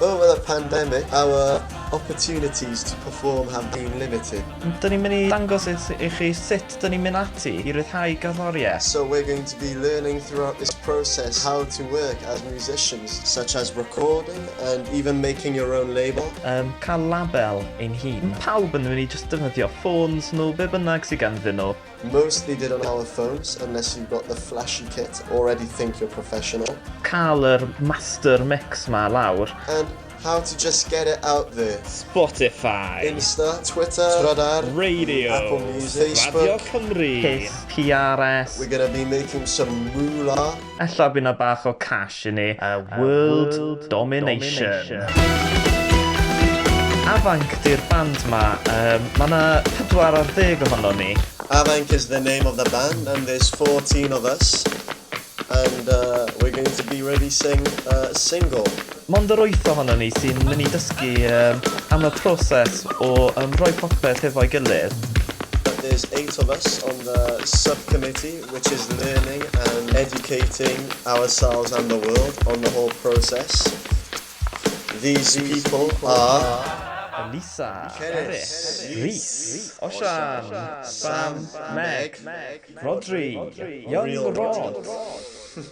Over the pandemic, our opportunities to perform have been limited. Dyn ni'n mynd i dangos i chi sut dyn ni'n mynd ati i ryddhau gerddoriaeth. So we're going to be learning throughout this process how to work as musicians, such as recording and even making your own label. Cael label ein hun. Pawb yn mynd i just defnyddio ffôns nhw, be bynnag sydd ganddyn nhw. Mostly did on our phones, unless you've got the flashy kit, already think you're professional. Cael yr master mix ma lawr. And how to just get it out there. Spotify, Insta, Twitter, Tradar, Radio, Apple Music, Radio Facebook. Cymru, Hiss, PRS. We're going to be making some moolah. Ella bydd na bach o cash i ni. World Domination. AVANC di'r band ma. Mae na 40 ohono ni. AVANC is the name of the band, and there's 14 of us. And we're going to be releasing a single. Mond yr 8 ohono ni sy'n mynd i dysgu am y proses o rhoi popeth hefo'i gilydd. But there's 8 of us on the subcommittee, which is learning and educating ourselves and the world on the whole process. These people are Elisa, Cerys, Eris, Rhys, Osian, Sam, Meg, Rodri, Young Rod.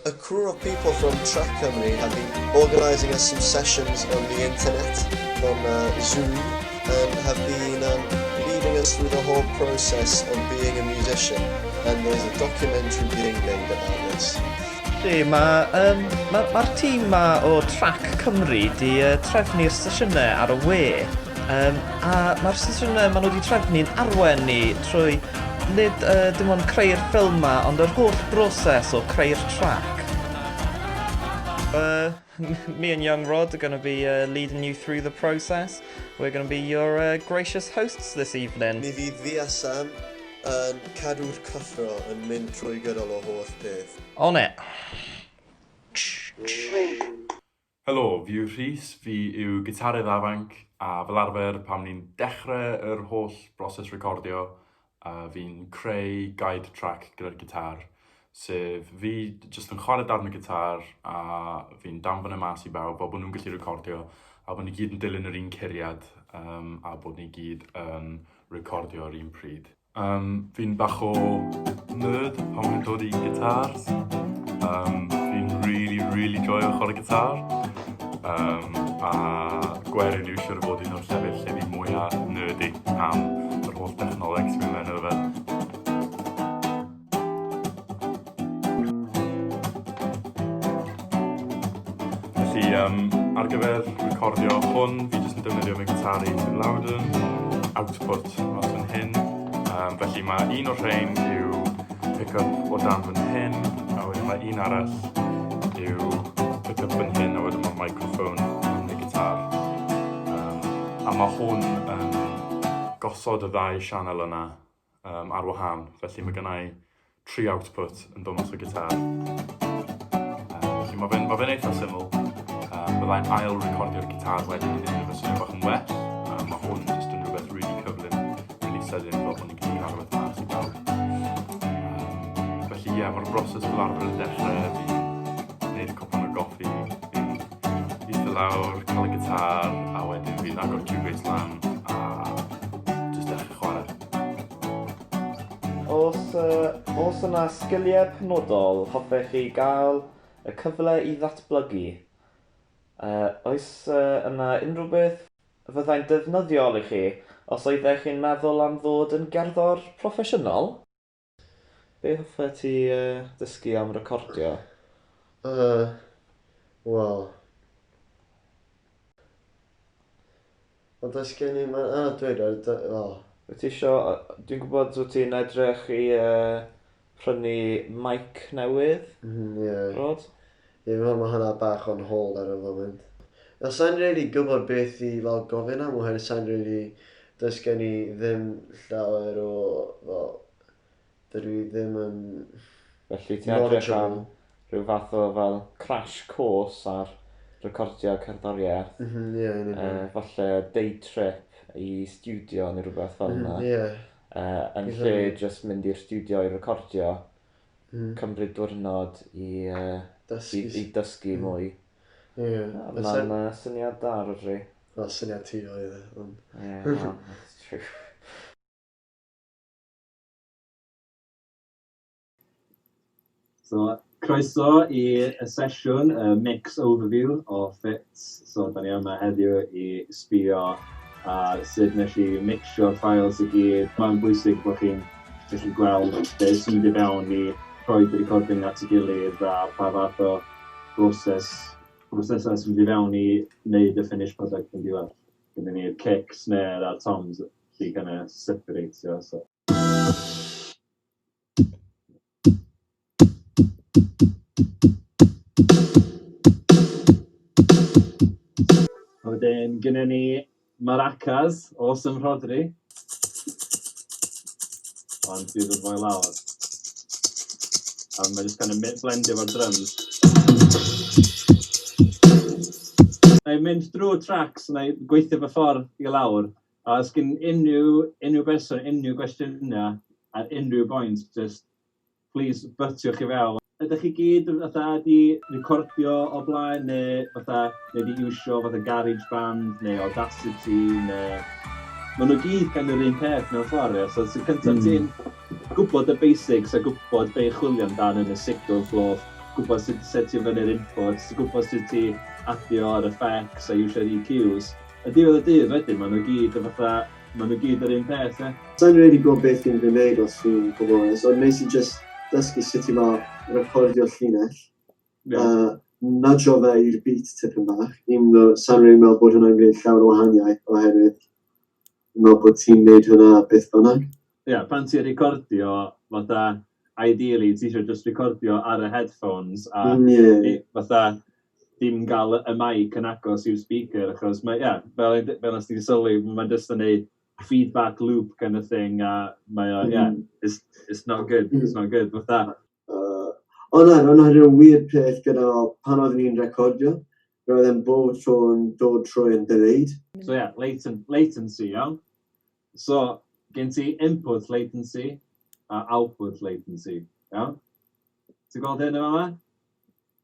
a crew of people from Trac Cymru have been organising us some sessions on the internet, on Zoom, and have been leading us through the whole process of being a musician. And there's a documentary being made about this. Mae'r tîm ma o Trac Cymru di trefnu'r sesiynau ar y we. A mae'r sesiynau maen nhw wedi trefnu'n arwen ni trwy nid dim ond creu'r ffilm ma, ond yr holl broses o creu'r trac. Me and Young Rod are going to be leading you through the process. We're going to be your gracious hosts this evening. Mi fydd fi a Sam yn cadw'r cyffro yn mynd trwy gydol o holl peth. On it. Helo, fi yw Rhys, fi yw gitarydd AVANC, a fel arfer pam ni'n dechrau yr holl broses recordio, fi'n creu guide track gyda'r gitar, sef fi jyst yn chwarae darn y gitar a fi'n danfon y mas I bawb fel bod nhw'n gallu recordio a bod ni gyd yn dilyn yr un curiad a bod ni gyd yn recordio yr un pryd. Fi'n bach o nerd pan mae'n dod I gitars. Fi'n really joio chwarae gitar. A Gwerin yw siŵr o fod un o'r llefydd lle fi mwyaf nerdy am yr holl technoleg sy'n mynd mewn iddo fe. Felly, ar gyfer recordio hwn, fi jyst yn defnyddio fy gitar I sy'n Loudon, output mas fan hyn. Felly mae un o'r rhain yw pick-up o dan fan hyn, a wedyn mae un arall yw pick-up fan hyn, a wedyn mae microphone yn y gitar. A mae hwn yn gosod y ddau sianel yna ar wahân, felly mae gennau 3 output yn dod mas o gitar. Felly mae fe'n eitha syml. Byddai'n ail recordio'r gitar wedyn I ddyn nhw'n swnio bach yn well. Mae hwn jyst yn rhywbeth really cyflym, really sydyn fel bod ni'n gallu arwaith mas I bawb. Felly ie, mae'r broses fel arfer yn dechrau, fi'n gwneud cwpan o goffi, fi'n ffil lawr, cael y gitar, a wedyn fi'n agor Cubase lan, a jyst dechrau chwarae. Os yna sgiliau penodol hoffech chi gael y cyfle I ddatblygu, oes yna unrhyw beth fyddai'n defnyddiol I chi os oeddech chi'n meddwl am ddod yn gerddor proffesiynol? Be hoffech ti dysgu am recordio? Wel. Ond oes gen I... Wyt ti isio... Dwi'n gwybod wyt ti'n edrych I prynu mic newydd, Rod? Ie, mae hwnna bach on hold ar y foment. Sa'n really gwybod beth I fel gofyn am, oherwydd sa'n really... Does gen I ddim llawer o... Fel... Dydw I ddim yn... Felly ti'n edrych am rhyw fath o fel crash course ar recordio cerddoriaeth. Falle day trip I studio neu rhywbeth fel yna. Yn lle just mynd i'r studio I recordio, cymryd diwrnod I dysgu mwy. Ie. Mae'n syniad da, Rodri. Wel, syniad ti oedd e. Ie, well, that's true. So, croeso i y sesiwn, y mix overview o fits. So, da ni yma heddiw i sbio ar sut nes i mixio'r files i gyd. Mae'n bwysig bod chi'n gallu gweld beth sy'n mynd i fewn i rhoi'r recording at ei gilydd a pa fath o brosesau sy'n mynd i fewn i wneud y finished product yn diwedd. Gyda ni'r kick, snare a toms i kind of separatio. So. Wedyn, gyda ni maracas o Rodri. Ond bydd yn fwy lawr. A mae'n just kind of blendio fo'r drums. Na i mynd drwy tracks, na i gweithio fy ffordd i lawr. A os gen unrhyw person, unrhyw gwestiynau ar unrhyw bwynt, just please bytiwch i fewn. Ydych chi gyd di recordio o blaen, neu di iwsio fatha GarageBand, neu Audacity, neu... Maen nhw gyd gan yr un peth mewn ffordd, so sy'n cyntaf ti'n gwybod y basics a gwybod be i chwilio amdan yn y signal flow, gwybod sut setio fyny'r inputs, gwybod sut ti adio ar effects a iwsio'r EQs. A diwedd y dydd wedyn, maen nhw gyd yr un peth, e? Sa'n really gwybod beth fi'n gwneud os fi'n gwybod, so nes i just dysgu sut i ma recordio'r llinell. Nadio fe i'r beat tipyn bach, even though sa'n really meddwl bod hwnna'n gwneud llawer o wahaniaeth oherwydd meddwl bod ti'n gwneud hwnna beth bynnag. Ie, pan ti'n recordio, fatha, ideally, ti eisiau just recordio ar y headphones a fatha, dim gael y mic yn agos i'r speaker, achos mae, fel os ti'n sylwi, mae'n just yn ei feedback loop kind of thing, a mae, it's not good, it's not good, fatha. Ond rhywun weird peth gyda pan oeddwn ni'n recordio, roedd e'n bob tro'n dod trwy'n delayed. So latency, iawn. So, gen ti input latency a output latency, iawn? Ti'n gweld hyn yma?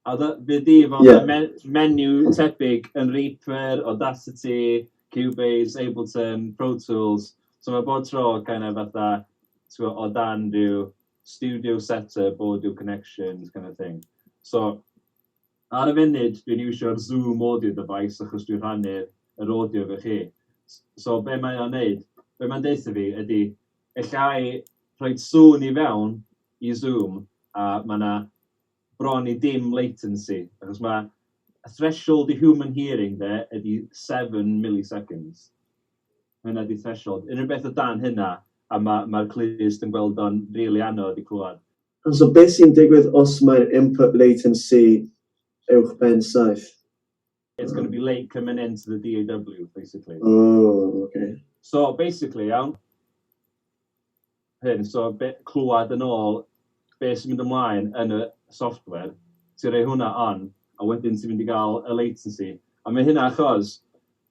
A fydd di fel menu tebyg yn Reaper, Audacity, Cubase, Ableton, Pro Tools. So mae bod tro kind of fatha, o dan rhyw studio setup, audio connections, kind of thing. So, ar y funud, dwi'n iwsio'r Zoom audio device achos dwi'n rhannu'r audio fy chi. So, be mae'n neud? Be mae'n deitha fi ydy, ellai rhoi sŵn i fewn i Zoom a mae yna bron i dim latency. Achos mae a threshold i human hearing there ydy 7 milliseconds. Hynna ydy threshold. Unrhyw beth o dan hynna, a mae'r clust yn gweld o'n really anodd i clywed. So beth sy'n digwydd os mae'r input latency uwch ben saith? It's going to be late coming into the DAW, basically. Oh, okay. So, basically, iawn, clywed yn ôl, beth sy'n mynd ymlaen yn y software, ti'n rhoi hwnna on, a wedyn ti'n mynd i gael y latency. A mae hynna achos,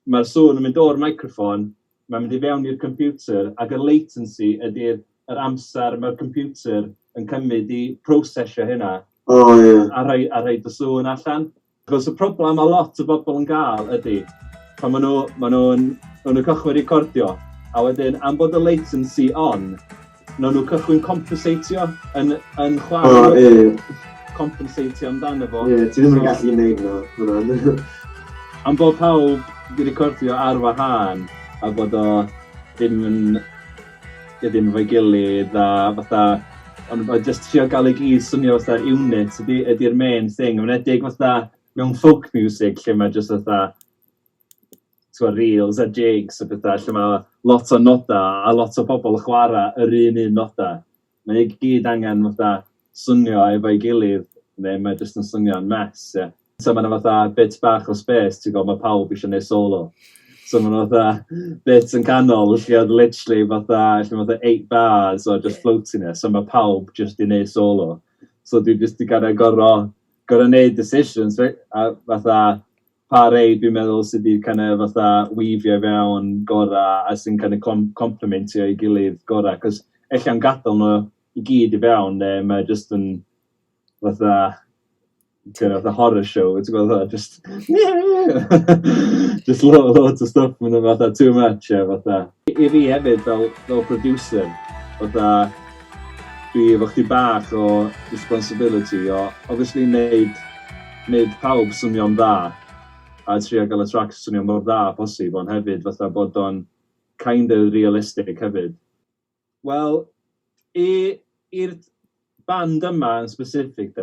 mae'r sŵn yn mynd o'r microphone, mae'n mynd i fewn i'r computer, ac y latency ydy'r amser mae'r computer yn cymryd i prosesio hynna. Oh, ie. A rhoi y sŵn allan. Achos y problem a lot o bobl yn gael ydy, pan maen nhw'n cychwyn recordio, a wedyn, am bod y latency on, maen nhw'n cychwyn compensatio yn chwarae. Compensatio amdano fo. Ie, ti ddim yn gallu gwneud hwnna. Am bod pawb wedi recordio ar wahân, a bod o ddim efo'i gilydd, a fatha, ond just trio gael ei gyd swnio fatha unit ydy'r main thing. Yn edig fatha mewn folk music, lle mae just fatha reels a jigs a bethau, lle mae lot o noda a lot o bobl chwarae yr un noda. Mae gyd angen fatha swnio efo'i gilydd, neu mae just yn swnio'n mess, ie. So mae yna fatha bit bach o space, ti'n gwybod, mae pawb eisiau gwneud solo. So mae yna fatha bit yn canol, lle oedd literally fatha 8 bars o just floatiness, so mae pawb just i wneud solo. So dwi just i gael gorau wneud decisions, a fatha pa rei dwi'n meddwl sydd wedi kind of fatha weifio fewn gorau a sy'n kind of complementio i gilydd gorau. Cos ella'n gadael nhw i gyd i fewn, neu mae just yn fatha kind of the horror show, ti'n gwybod, just just loads of stuff yn fatha too much, fatha. I fi hefyd fel producer, fatha, dwi efo chdi bach o responsibility o obviously wneud pawb swnio'n dda, a trio gael y tracks swnio mor dda posib, ond hefyd fatha bod o'n kind of realistic hefyd. Wel, i'r band yma yn specific,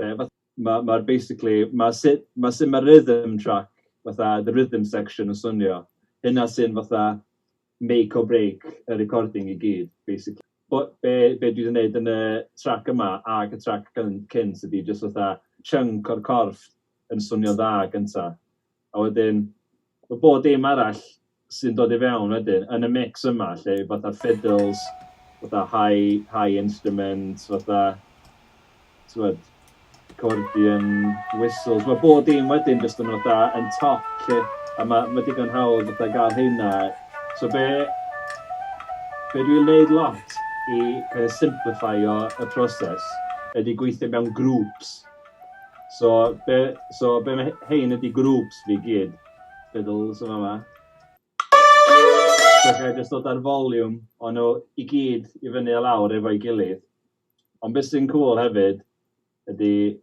mae'r basically, mae sut mae rhythm track, fatha the rhythm section yn swnio, hynna sy'n fatha make or break y recording I gyd, basically. Be dwi wedi gwneud yn y track yma ac y track cynt ydy just fatha chunk o'r corff yn swnio dda gynta. A wedyn, mae bod dim arall sy'n dod I fewn wedyn yn y mix yma, lle fatha fiddles, fatha high instruments, fatha, ti'n accordion, whistles, mae bod dim wedyn just yn fatha yn top, lle, a mae digon hawdd fatha gael hynna. So be dwi'n wneud lot I kind of simplify y proses ydy gweithio mewn groups. So be mae hein ydy groups fi gyd, fiddles yma. So gai just dod ar volume o'n nhw I gyd I fyny a lawr efo'i gilydd. Ond beth sy'n cool hefyd ydy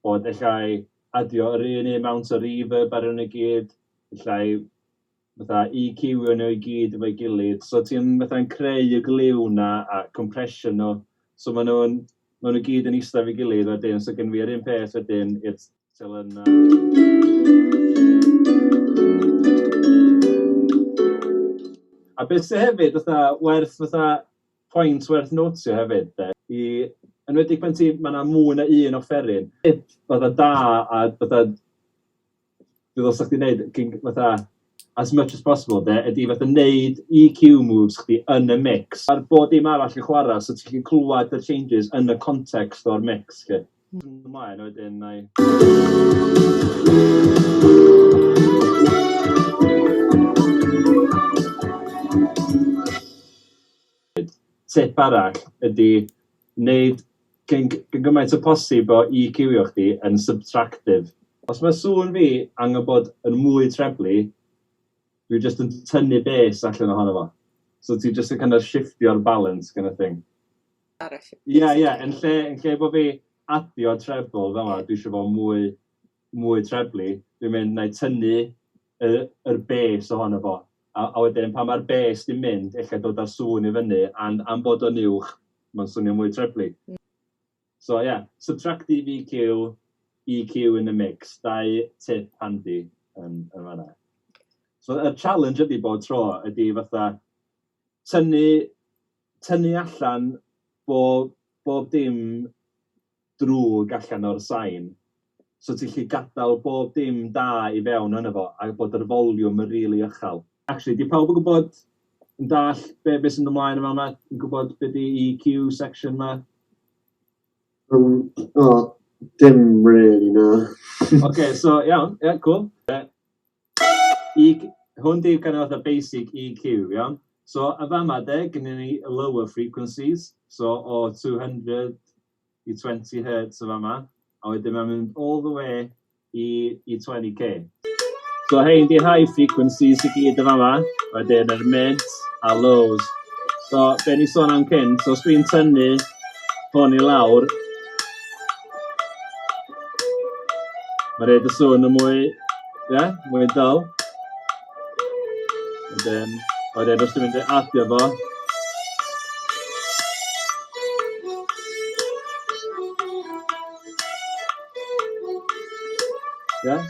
bod allai adio yr un amount o reverb ar hynny gyd, allai fatha EQ nhw I gyd efo'i gilydd. So ti'n fatha'n creu y gliw na a compression nhw. So maen nhw gyd yn eistedd efo'i gilydd wedyn, so gen fi'r un peth wedyn i'r til yna. A beth sy'n hefyd, fatha point werth notio hefyd, yn wedi pan mae mwy na un offeryn, fatha da a fatha, dwi'n os chdi wneud, fatha, as much as possible, ydy fatha wneud EQ moves chdi yn y mix. Ar bod dim arall I chwarae, so ti'n clywed y changes yn y context o'r mix. Ymlaen, wedyn, tip arall ydy wneud gymaint o posib o EQ-io chdi yn subtractive. Os mae sŵn fi angen bod yn mwy treblu, dwi just yn tynnu bass allan ohono fo. So ti just yn kind of shiftio'r balance kind of thing. Yeah, yn lle bod fi adio treble fel yma, dwi eisiau fod mwy treblu, dwi'n mynd na tynnu yr bass ohono fo. A wedyn pan mae'r bass di mynd, eich dod ar sŵn I fyny, am bod o'n uwch, mae'n swnio mwy treblu. So yeah, subtractive EQ in the mix, dau tip handy yn fanna. So y challenge ydy bod tro ydy fatha tynnu allan bob dim drwg allan o'r sain. So ti'n gallu gadael bob dim da I fewn yna fo, a bod yr volume yn rili uchel. Actually, di pawb yn gwybod yn dall be sy'n ymlaen yma, yn gwybod be di EQ section yma? Dim really, no. Okay, so yeah, cool. Hwn di kind of the basic EQ, yeah? So y fama gynnu ni lower frequencies, so o 200 I 20 hertz y fama, a wedyn mae'n mynd all the way I 20k. So hein di high frequencies I gyd y fama, wedyn yr mids a lows. So be ni sôn am cynt, so os dwi'n tynnu hwn I lawr, mae reid y sôn yn mwy dull. Wedyn os dwi'n mynd I adio fo. Yeah?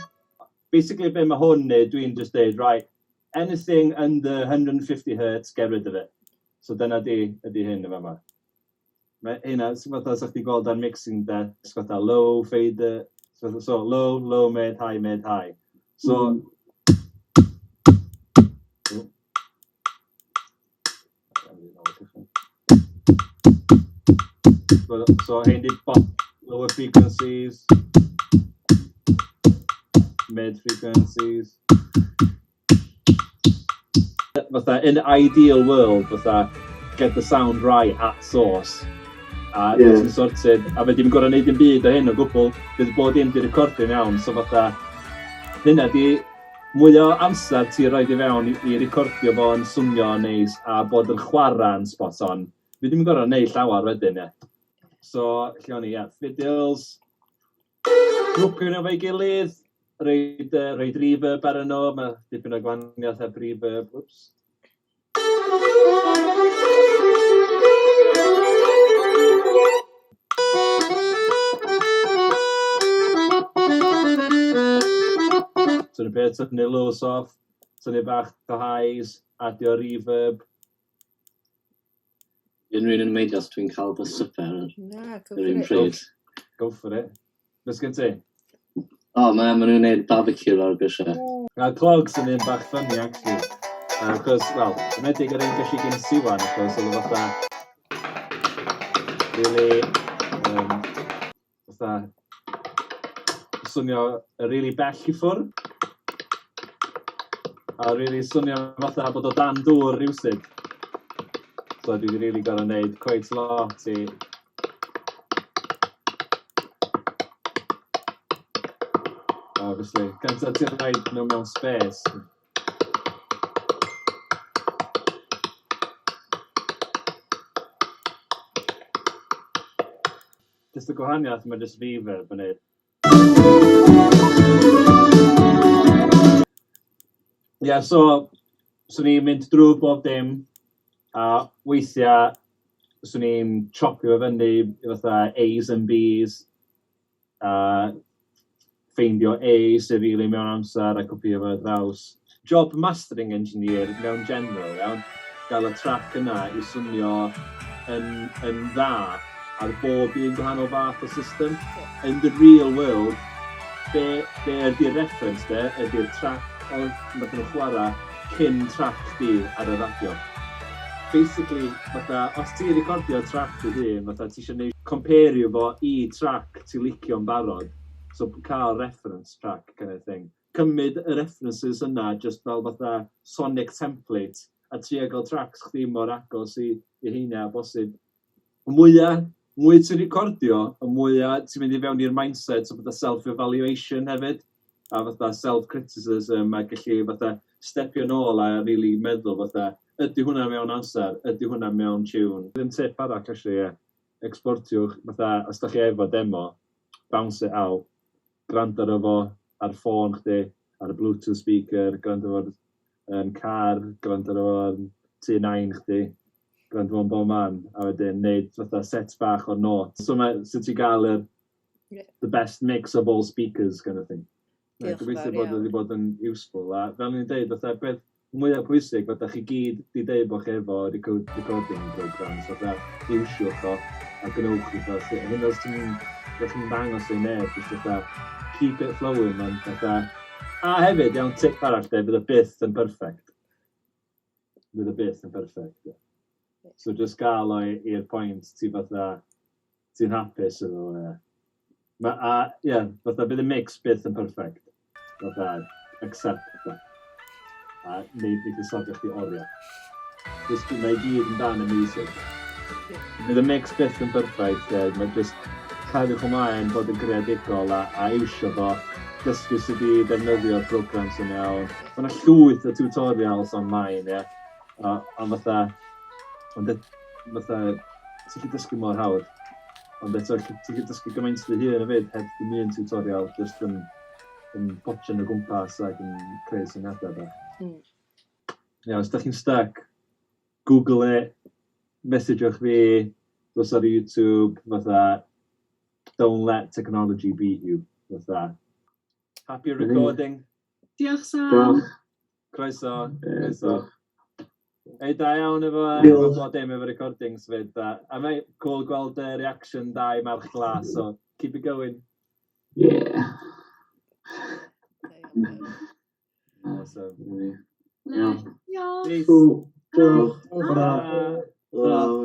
Basically, be mae hwn neud, dwi'n just deud, right, anything under 150 hertz, get rid of it. So dyna di hyn y fama. Hynna, fatha sa'ch di gweld ar mixing desk, fatha low, fader, so low, mid, high. So, so hein di pop, lower frequencies, mid frequencies. Fatha, in the ideal world, fatha, get the sound right at source. A ti'n sorted, a fe ddim gorau gwneud yn byd o hyn o gwbl, bydd bod dim di recordio'n iawn, so fatha, hynna di mwy o amser ti'n rhoi i fewn i recordio fo'n swnio neis a bod yn chwarae'n spot on. Fi ddim yn gorau gwneud llawer wedyn, ie. So, lle o'n i, fideos, grwpio nhw fe'i gilydd, roed reverb ar yno, mae dipyn o gwahaniaeth heb reverb, whoops. So yn y beth, tynnu lows off, tynnu bach o highs, adio reverb. Unrhyw yn ymwneud os dwi'n cael bus super Na, go yr un for it. pryd. Go for it. Beth gen ti? O, ma nhw'n gwneud barbecue ar grisiau. Gael clogs yn un bach funny, actually. Cos, wel, ymedig yr un gallu gen siwan, achos oedd o fatha... Really... fatha... swnio really bell i ffwrdd. A really swnio fatha bod o dan dŵr rhywsyd. So dwi wedi really gorau gwneud quite lot i... Obviously, gyntaf ti'n rhaid nhw mewn space. Just y gwahaniaeth mae just reverb yn neud. Ie, so, swn i'n mynd drwy bob dim, a weithiau swn i'n chopio fyny fatha A's and B's, ffeindio A sy'n rili mewn amser a copio fo draws. Job mastering engineer mewn general, iawn, gael y trac yna i swnio yn dda ar bob un gwahanol fath o system. In the real world, be ydy'r reference de, ydy'r trac o'r math nhw'n chwarae cyn trac di ar y radio. Basically, fatha, os ti'n recordio trac dy hun, fatha ti eisiau gwneud compario fo i trac ti'n licio'n barod, so cael reference track kind of thing. Cymryd y references yna just fel fatha sonic template a trio gael tracks chdi mor agos i heina bosib. Mwy ti'n recordio, y mwyaf ti'n mynd i fewn i'r mindset o fatha self-evaluation hefyd, a fatha self-criticism a gallu fatha stepio nôl a really meddwl fatha, ydy hwnna mewn amser, ydy hwnna mewn tune. Ddim tip arall, actually, exportiwch, fatha, os da chi efo demo, bounce it out, gwrando ar fo ar ffôn chdi, ar y Bluetooth speaker, gwrando fo'r car, gwrando ar fo'r T9 chdi, gwrando fo'n bob man, a wedyn neud fatha set bach o notes. So sut ti gael the best mix of all speakers, kind of thing. Gobeithio bod wedi bod yn useful. A fel ni'n deud, fatha beth mwyaf pwysig, fatha chi gyd di deud bod chi efo recording programs, fatha iwsiwch o a gwnewch chi fel hyn. Hyn os ti'n dangos ei neb, just fatha keep it flowing, man. Fatha, a hefyd, iawn tip arall de, fydd y byth yn perfect. Fydd y byth yn perfect, ie. So just gael i'r pwynt ti fatha, ti'n hapus efo, ie. Fatha bydd y mix byth yn perfect. Fatha, accept that. A neud i gysodio chdi oriau. Just mae gyd yn dan y music. Bydd y mix byth yn perfect, mae just cadwch ymlaen bod yn greadigol a iwsio fo, dysgu sydd i ddefnyddio'r programs yn iawn. Mae yna llwyth o tutorials online, ond fatha, ti'n gallu dysgu mor hawdd. Ond eto, ti'n gallu dysgu gymaint dy hun hefyd, heb dim un tutorial, just yn botio yn y gwmpas ac yn creu syniadau da. Os da chi'n stuck, Google it, message'wch fi, dos ar YouTube, fatha, don't let technology beat you, fatha. Happy recording. Diolch, Sam. Croeso. Ei, da iawn efo bod dim efo recordings fyd. A mae cool gweld y reaction da i march glas, so keep it going. Yeah. Awesome. Diolch. Peace. Hello.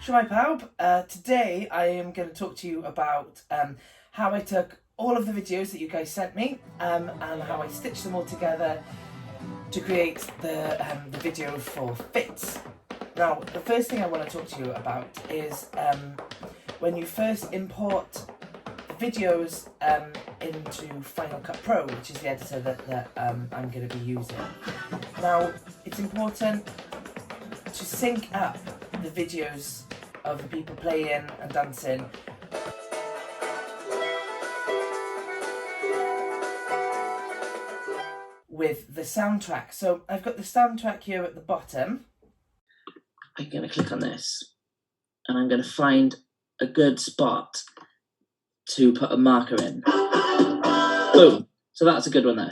Shwmae pawb, today I am going to talk to you about how I took all of the videos that you guys sent me and how I stitched them all together to create the video for Fits. Now, the first thing I want to talk to you about is when you first import videos into Final Cut Pro, which is the editor that I'm going to be using. Now, it's important to sync up the videos of the people playing and dancing with the soundtrack. So I've got the soundtrack here at the bottom. I'm going to click on this and I'm going to find a good spot to put a marker in. Boom. So that's a good one there.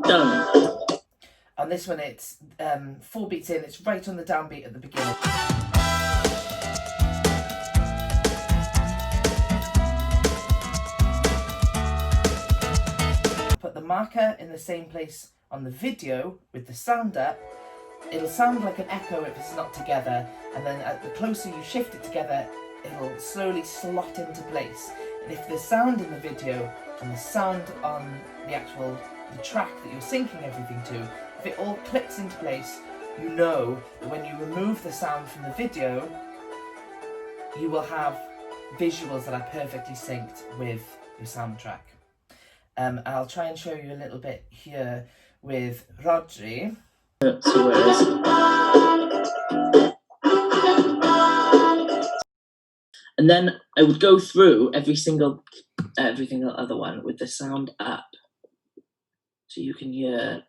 Done. On this one it's 4 beats in, it's right on the downbeat at the beginning. Put the marker in the same place on the video with the sound up. It'll sound like an echo if it's not together, and then the closer you shift it together, it'll slowly slot into place. And if the sound in the video and the sound on the track that you're syncing everything to, if it all clicks into place, you know that when you remove the sound from the video, you will have visuals that are perfectly synced with your soundtrack. I'll try and show you a little bit here with Rodri. So where is it? And then I would go through every single other one with the sound up, so you can hear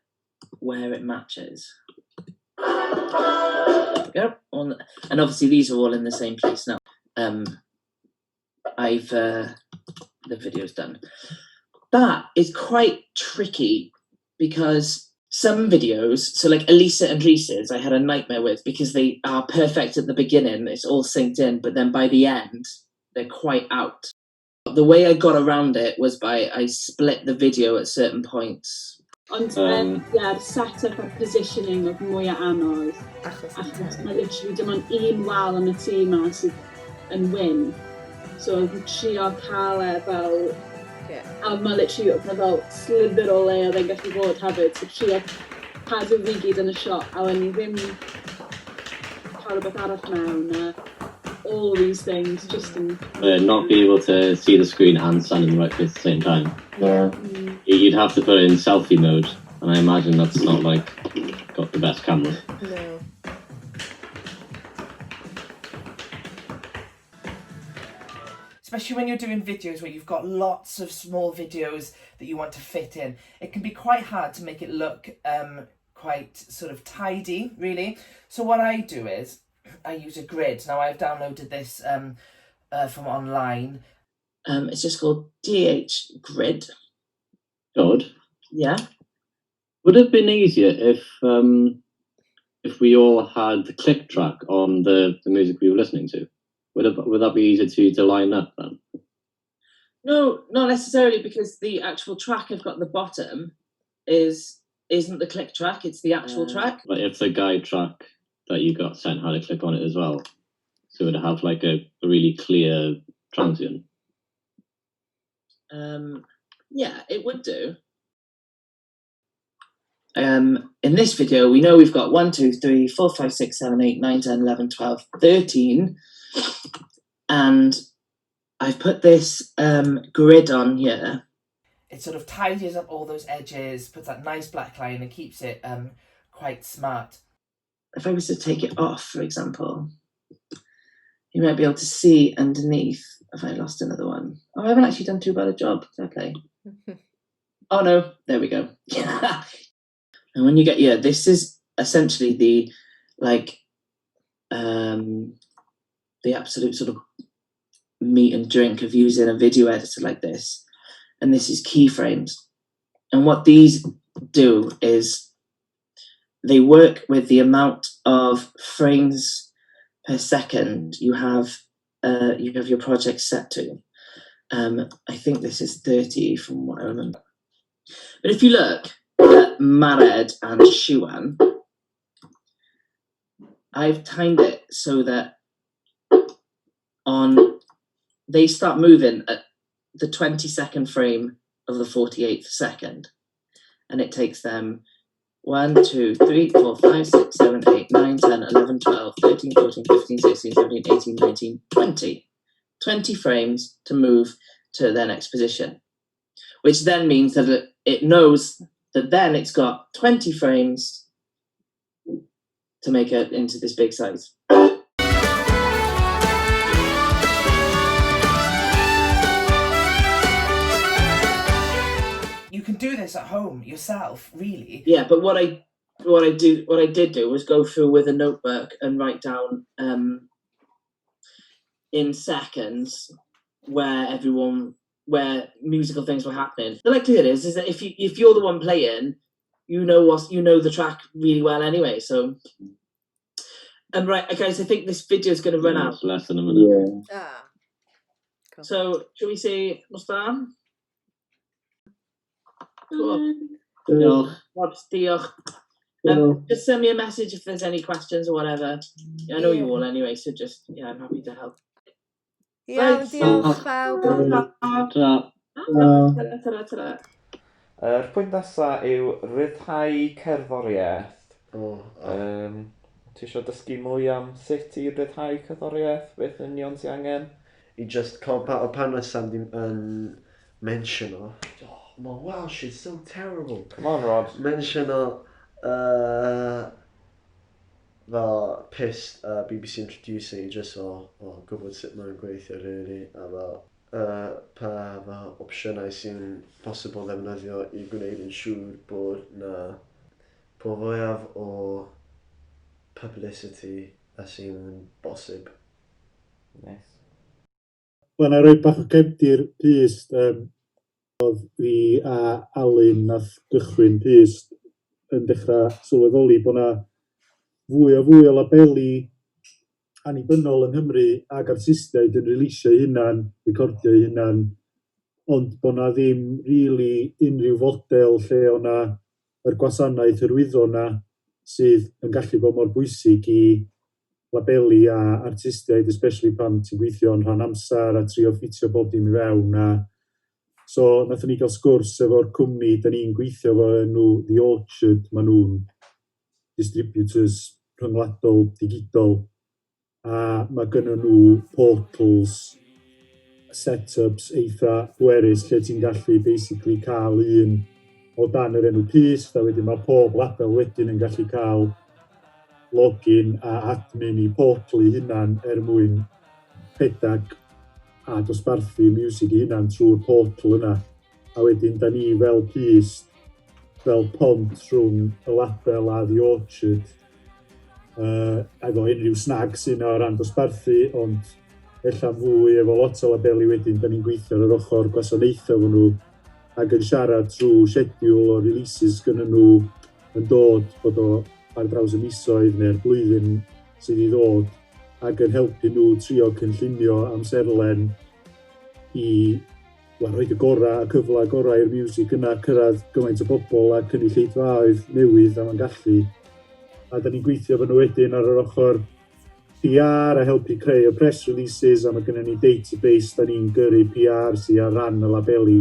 where it matches. There we go. And obviously these are all in the same place now. The video's done. That is quite tricky because some videos, so like Elisa and Reese's, I had a nightmare with because they are perfect at the beginning, it's all synced in, but then by the end, they're quite out. The way I got around it was I split the video at certain points. Ond the set-up a positioning of mwy o anodd. Achos mae literally dim ond un wal yn y tŷ yma sydd yn wyn. So fi'n trio cael fel... A mae literally fel slither o le oedd e'n gallu bod hefyd. So trio cadw fi gyd yn y shot. A when ni ddim cael rhywbeth arall mewn. All these things just in... Not be able to see the screen and stand in the right place at the same time. Yeah. You'd have to put it in selfie mode, and I imagine that's not like got the best camera. No. Especially when you're doing videos where you've got lots of small videos that you want to fit in. It can be quite hard to make it look quite sort of tidy, really. So what I do is, I use a grid. Now I've downloaded this from online. It's just called DH Grid. Good. Yeah. Would it have been easier if we all had the click track on the music we were listening to? Would that be easier to line up then? No, not necessarily, because the actual track I've got at the bottom isn't the click track, it's the actual track. But if the guide track that you got sent had a click on it as well, so it would have like a really clear transient. Yeah, it would do. In this video, we know we've got 1, 2, 3, 4, 5, 6, 7, 8, 9, 10, 11, 12, 13. And I've put this grid on here. It sort of tidies up all those edges, puts that nice black line and keeps it quite smart. If I was to take it off, for example, you might be able to see underneath if I lost another one. Oh, I haven't actually done too bad a job. Fair play. Oh no, there we go. And when you get, this is essentially the absolute sort of meat and drink of using a video editor like this. And this is keyframes. And what these do is they work with the amount of frames per second you have your project set to. I think this is 30 from what I remember. But if you look at Mared and Shuan, I've timed it so that they start moving at the 22nd frame of the 48th second. And it takes them 1, 2, 3, 4, 5, 6, 7, 8, 9, 10, 11, 12, 13, 14, 15, 16, 17, 18, 19, 20. 20 frames to move to their next position. Which then means that it knows that then it's got 20 frames to make it into this big size. You can do this at home yourself, really. Yeah, but what I did do was go through with a notebook and write down in seconds where musical things were happening. The likelihood is that if you're the one playing, you know the track really well anyway. So, right, guys, I think this video is going to run out. It's less than a minute. Cool. So, should we say Mustan? Cool. Diolch. Just send me a message if there's any questions or whatever. I know you all anyway, so just, I'm happy to help. Iawn, diolch bawb. Ta-ra. Yr pwynt nesaf yw ryddhau cerddoriaeth. Ti eisiau dysgu mwy am sut i ryddhau cerddoriaeth? Beth yn union ti angen? I just can't battle panel Sandy and mention her. Oh my wow, she's so terrible. Come on, Rod. Mention her fel pissed BBC introducer I just gwybod sut mae'n gweithio really a fel pa fel opsiynau sy'n posibl ddefnyddio I gwneud yn siŵr bod na po fwyaf o publicity a sy'n bosib. Nice. Wel, na roi bach o gefndir pyst, oedd fi a Alun nath gychwyn pyst yn dechrau sylweddoli bod na fwy o labeli annibynnol yng Nghymru ac artistiaid yn releisio hunan, recordio hunan, ond bod na ddim really unrhyw fodel lle o'na yr gwasanaeth hyrwyddo na sydd yn gallu bod mor bwysig I labeli a artistiaid, especially pan ti'n gweithio yn rhan amser a trio ffitio bob dim I fewn. So, nathon ni gael sgwrs efo'r cwmni da ni'n gweithio efo enw The Orchard, maen nhw'n distributors rhyngwladol, digidol, a mae gynnon nhw portals, setups eitha pwerus lle ti'n gallu basically cael un o dan yr enw pyst, a wedyn mae pob label wedyn yn gallu cael login a admin I portal I hunan mwyn pedag a dosbarthu music I hunan trwy'r portal yna. A wedyn da ni fel pyst, fel pont rhwng y label a The Orchard, efo unrhyw snag sy'n o ran dosbarthu, ond ella fwy efo lot o labeli wedyn, da ni'n gweithio ar yr ochr gwasanaethau efo nhw, ac yn siarad trwy schedule o releases gynnyn nhw yn dod bod o ar draws y misoedd neu'r blwyddyn sydd I ddod, ac yn helpu nhw trio cynllunio amserlen I roed y gorau, y cyfle gorau i'r music yna cyrraedd gymaint o bobl a cynulleidfaoedd newydd a ma'n gallu. A da ni'n gweithio efo nhw wedyn ar yr ochr PR a helpu creu y press releases a mae gennym ni database da ni'n gyrru PR sy'n ar ran y labeli.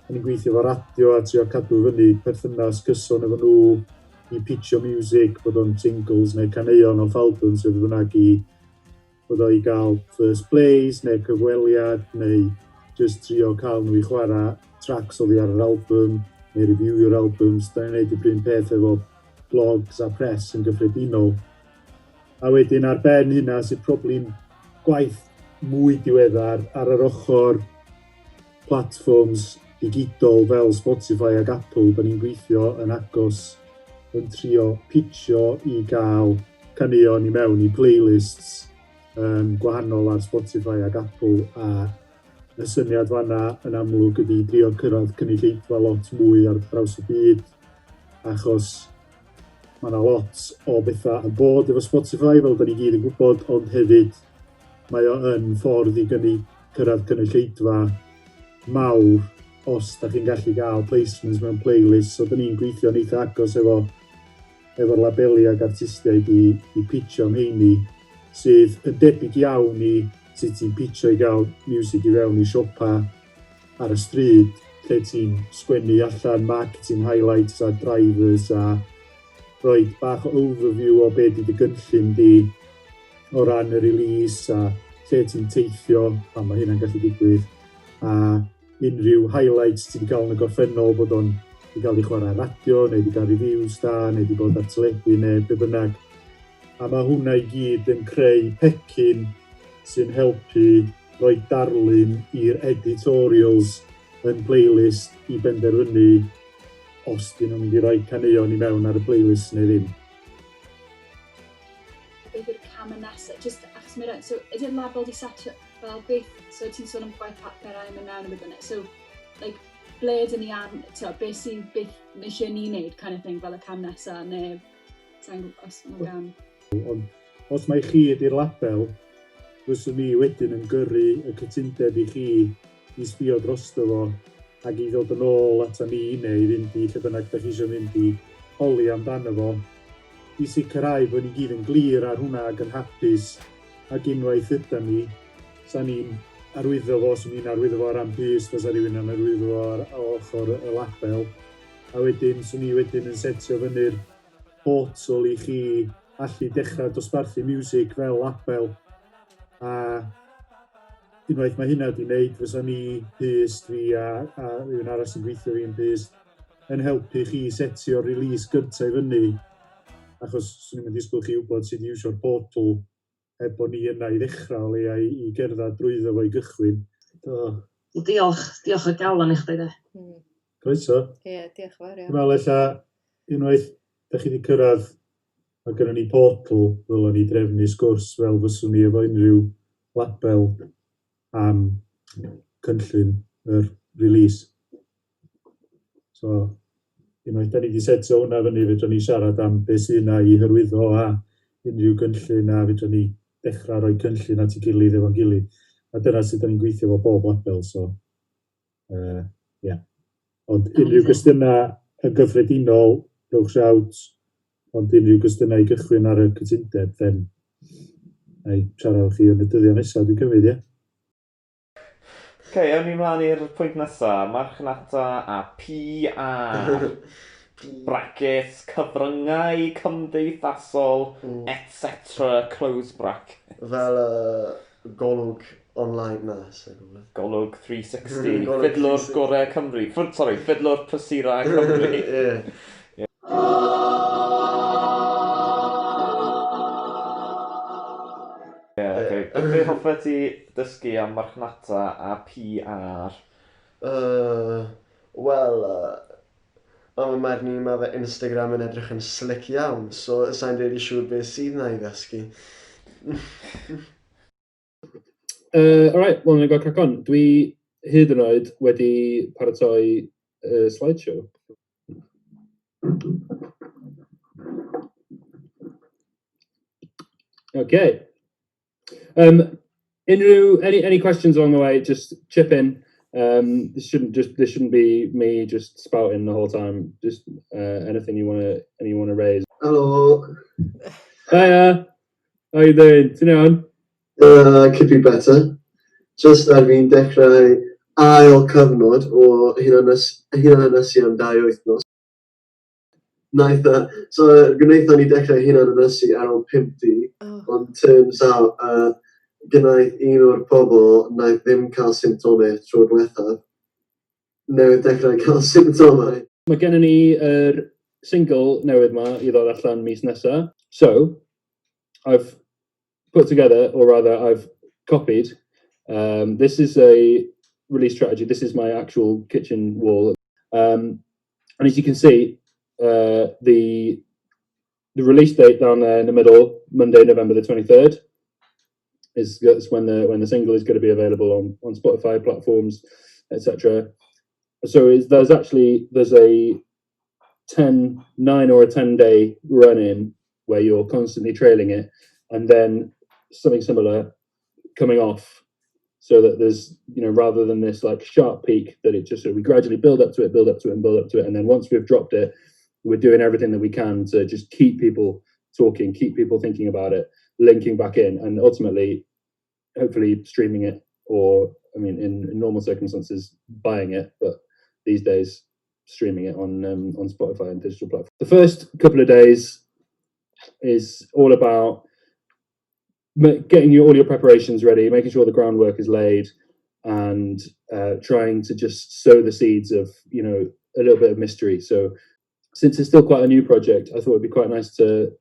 Da ni'n gweithio efo radio a trio cadw fyny perthynas cyson efo nhw I pitcho music, bod o'n singles neu caneuon off albums efo bynnag I bod o I gael first plays neu cyfweliad neu just trio cael nhw I chwarae tracks oddi ar yr album neu reviewio'r albums. Da ni'n neud y bryn peth efo blogs a press yn gyffredinol. A wedyn ar ben hynna sydd problem gwaith mwy diweddar ar yr ochr platforms digidol fel Spotify ac Apple. Da ni'n gweithio yn agos yn trio pitcho I gael caneuon I mewn I playlists gwahanol ar Spotify ac Apple, a y syniad fanna yn amlwg ydi trio cyrraedd cynulleidfa lot mwy ar draws y byd, achos mae yna lot o bethau yn bod efo Spotify fel da ni gyd yn gwybod, ond hefyd mae o yn ffordd I cyrraedd cynulleidfa mawr os da chi'n gallu gael placements mewn playlists. So da ni'n gweithio'n eitha agos efo efo'r labeli ag artistiaid i pitcho am heini, sydd yn debyg iawn i sut ti'n pitcho i gael music i fewn i siopa ar y stryd, lle ti'n sgwennu allan marketing highlights a drivers a rhoi bach o overview o beth ydy gynllun di o ran y release a lle ti'n teithio pan mae hynna'n gallu digwydd, a unrhyw highlights ti'n cael yn y gorffennol bod o'n wedi cael ei chwarae radio, neu wedi cael reviews da, neu wedi bod ar teledu, neu be bynnag. A mae hwnna i gyd yn creu pecyn sy'n helpu rhoi darlun i'r editorials yn playlist i benderfynu os dyn nhw'n mynd i roi caneuon i mewn ar y playlist neu ddim. Beth yw'r cam nesaf? Just achos mae'n rhaid, so ydy'r label di set fel beth, so ti'n sôn am gwaith papur a'n mynd mewn am beth so, like, ble dyn ni am, beth sy'n beth eisiau ni wneud, kind of thing, fel y cam nesaf, neu sa'n gwybod os mae'n gam. Ond os mae chi ydy'r label, fyswn ni wedyn yn gyrru y cytundeb i chi i sbio drosto fo ac i ddod yn ôl ata ni neu i fynd i lle bynnag da chi eisiau mynd i holi amdano fo, i sicrhau bod ni gyd yn glir ar hwnna ac yn hapus ac unwaith yda ni, sa ni'n arwyddo fo, os ni'n arwyddo fo ar ambys, fysa rhywun yn arwyddo fo ar ochr y label, a wedyn, swn ni wedyn yn setio fyny'r portal i chi allu dechrau dosbarthu music fel label, a unwaith mae hynna wedi wneud, fysa ni Pyst, fi a rhywun arall sy'n gweithio fi yn Pyst, yn helpu chi setio release gyntaf i fyny, achos swn i'n mynd i disgwyl chi wybod sydd i iwsio'r portal heb bod ni yna i ddechrau o leia i gerdded drwyddo fo i gychwyn. Diolch o galon i chdi de. Croeso. Ie, diolch fawr iawn. Dwi'n meddwl ella unwaith da chi wedi cyrraedd a gyda ni portal, ddylwn ni drefnu sgwrs fel fyswn ni efo unrhyw label am cynllun yr release. So, unwaith da ni wedi setio hwnna fyny, fedrwn ni siarad am beth sydd yna i hyrwyddo a unrhyw gynllun, a fedrwn ni dechrau rhoi cynllun at ei gilydd efo'n gilydd. A dyna sut da ni'n gweithio efo bob label, so, yeah. Ond unrhyw gwestiynau yn gyffredinol, rhowch shout, ond unrhyw gwestiynau i gychwyn ar y cytundeb, then, a'i siarad chi yn y dyddiau nesaf, dwi'n cymryd, ie? Awn ni mlaen i'r pwynt nesaf, marchnata a PR. Brackets, cyfryngau cymdeithasol, etc. close bracket. Fel golwg online na, sy'n gwybod. Golwg 360, ffidlwr gorau Cymru. Ffidlwr prysura Cymru. Be hoffa ti dysgu am marchnata a PR? Wel, am y marn i mae fe Instagram yn edrych yn slick iawn, so sa'n rili siŵr beth sydd na i ddysgu. Alright, wel, ni'n gael crack on. Dwi hyd yn oed wedi paratoi slideshow. Okay. Any questions along the way, just chip in. This shouldn't be me just spouting the whole time. Just anything you wanna raise. Hello. Hiya. How you doing? Ti'n Could be better. Just ar fi'n dechrau ail cyfnod o hunanysu am 2 wythnos. So gwnaethon ni dechrau hunanysu ar ôl 5 dydd, ond turns out gynnau un o'r pobl naeth ddim cael symptomau tro diwethaf. Newydd dechrau cael symptomau. Mae gennym ni single newydd ma I ddod allan mis nesa. So, I've put together, or rather I've copied, this is a release strategy. This is my actual kitchen wall. And as you can see, the release date down there in the middle, Monday, November the 23rd, is when the single is going to be available on Spotify platforms, etc. So there's a 9 or a 10-day run-in where you're constantly trailing it, and then something similar coming off, so that there's, rather than this like sharp peak, that it just we gradually build up to it, and then once we've dropped it, we're doing everything that we can to just keep people talking, keep people thinking about it, linking back in, and ultimately, hopefully, streaming it, or I mean, in normal circumstances, buying it, but these days, streaming it on Spotify and digital platforms. The first couple of days is all about getting all your preparations ready, making sure the groundwork is laid, and trying to just sow the seeds of, you know, a little bit of mystery. So since it's still quite a new project, I thought it'd be quite nice to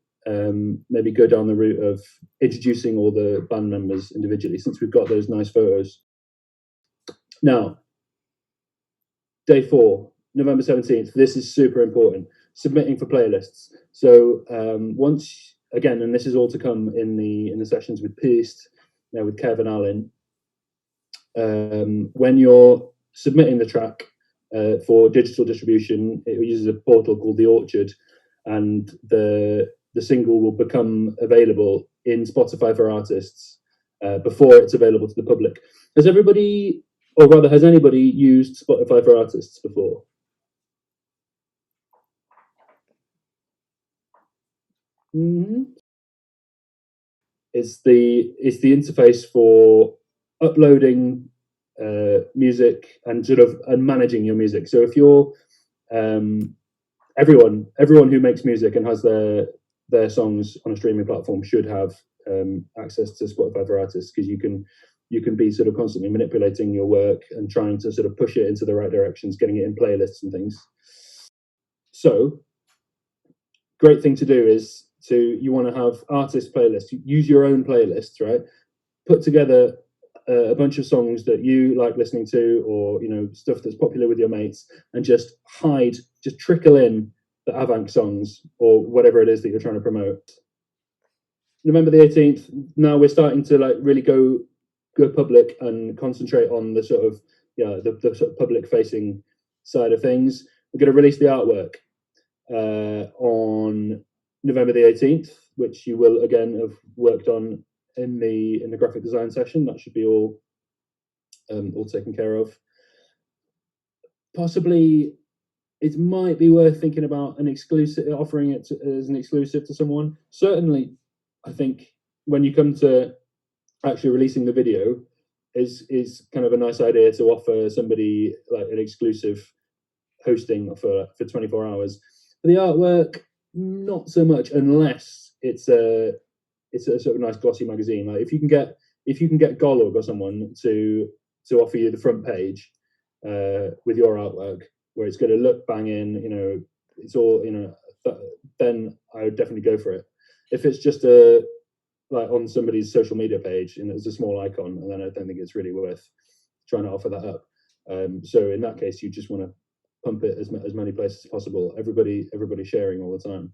maybe go down the route of introducing all the band members individually, since we've got those nice photos. Now, day 4, November 17th, this is super important, submitting for playlists. So once, again, and this is all to come in the sessions with Peast, with Kev and Alan, when you're submitting the track for digital distribution, it uses a portal called The Orchard, and the single will become available in Spotify for Artists before it's available to the public. Has everybody, or rather, has anybody used Spotify for Artists before? Mm-hmm. It's the interface for uploading music and and managing your music. So if you're everyone who makes music and has their songs on a streaming platform should have access to Spotify for Artists, because you can be sort of constantly manipulating your work and trying to sort of push it into the right directions, getting it in playlists and things. So great thing to do is you want to have artist playlists. Use your own playlists, right? Put together a bunch of songs that you like listening to, or, you know, stuff that's popular with your mates, and just trickle in the AVANC songs or whatever it is that you're trying to promote. November the 18th, now we're starting to like really go public and concentrate on the sort of, the sort of public facing side of things. We're going to release the artwork on November the 18th, which you will again have worked on in the graphic design session. That should be all taken care of. Possibly it might be worth thinking about offering it as an exclusive to someone. Certainly, I think when you come to actually releasing the video, is kind of a nice idea to offer somebody like an exclusive hosting for 24 hours. For the artwork, not so much, unless it's a sort of nice glossy magazine. Like if you can get Golog or someone to offer you the front page with your artwork, where it's going to look banging, you know, it's all, you know, then I would definitely go for it. If it's just like on somebody's social media page and it's a small icon, and then I don't think it's really worth trying to offer that up. So in that case, you just want to pump it as many places as possible. Everybody sharing all the time.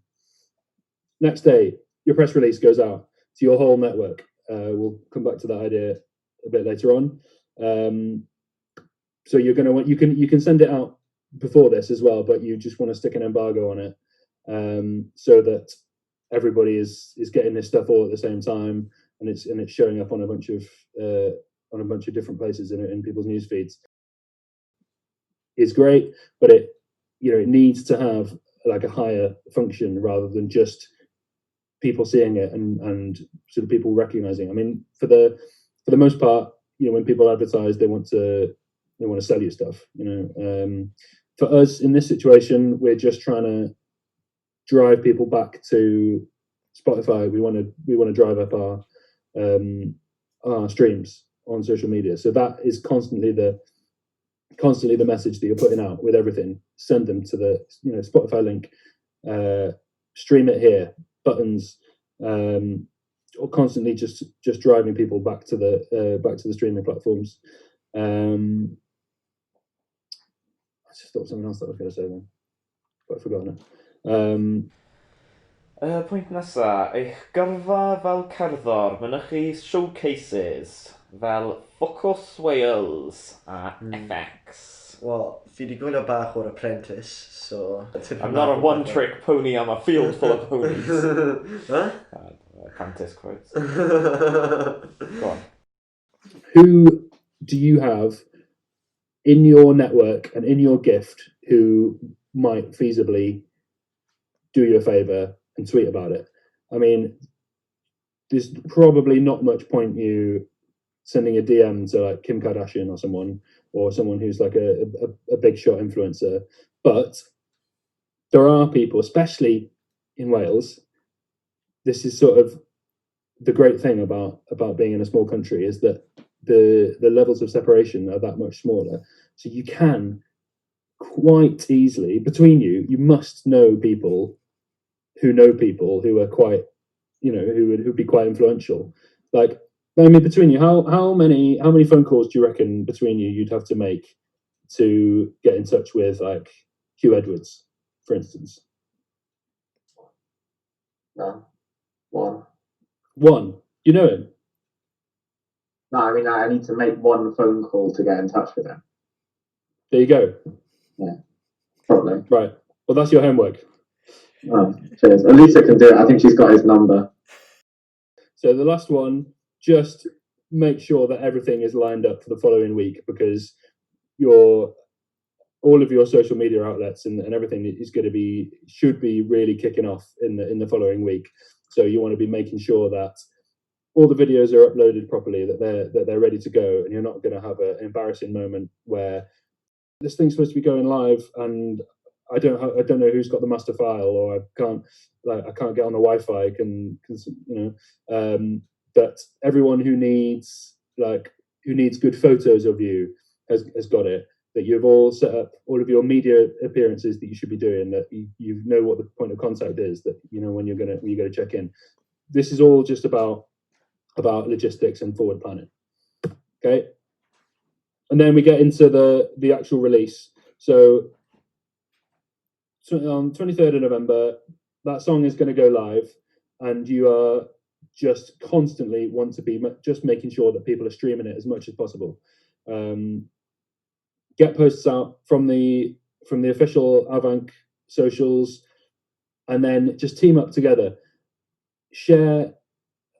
Next day, your press release goes out to your whole network. We'll come back to that idea a bit later on. So you're going to want, you can send it out before this as well, but you just want to stick an embargo on it, so that everybody is getting this stuff all at the same time, and it's showing up on a bunch of different places in people's news feeds. It's great, but it needs to have like a higher function rather than just people seeing it and sort of people recognizing. I mean, for the most part, when people advertise, they want to sell you stuff. For us in this situation, we're just trying to drive people back to Spotify. We want to drive up our streams on social media. So that is constantly the message that you're putting out with everything. Send them to the Spotify link, stream it here, buttons, or constantly just driving people back to the streaming platforms. I just thought of something else that I was going to say then, but I've forgotten it. Pwynt nesa, eich gyrfa fel cerddor, mynychu showcases fel Focus Wales a FX. Well, fi di gwylio bach o'r Apprentice, so... I'm not a one-trick pony, I'm a field full of ponies. Huh? Apprentice quotes. Go on. Who do you have in your network and in your gift who might feasibly do you a favour and tweet about it. I mean, there's probably not much point you sending a DM to like Kim Kardashian or someone who's like a big shot influencer, but there are people, especially in Wales. This is sort of the great thing about being in a small country, is that the levels of separation are that much smaller. So you can quite easily, between you must know people who are quite, who'd be quite influential. Like, I mean, between you, how many phone calls do you reckon between you'd have to make to get in touch with like Hugh Edwards, for instance? No, one. One. You know him? No, I mean, I need to make one phone call to get in touch with him. There you go. Yeah, probably. Right. Well, that's your homework. Oh, cheers. Elisa can do it. I think she's got his number. So the last one, just make sure that everything is lined up for the following week, because all of your social media outlets and everything is should be really kicking off in the following week. So you want to be making sure that all the videos are uploaded properly, that they're ready to go, and you're not going to have an embarrassing moment where this thing's supposed to be going live and I don't know who's got the master file, or I can't get on the Wi-Fi. But everyone who needs good photos of you has got it. That you've all set up all of your media appearances that you should be doing. That you know what the point of contact is. That you know when you're going to check in. This is all just about logistics and forward planning. Okay, and then we get into the actual release. So on 23rd of November, that song is going to go live, and you are just constantly want to be just making sure that people are streaming it as much as possible. Get posts out from the official AVANC socials, and then just team up together. Share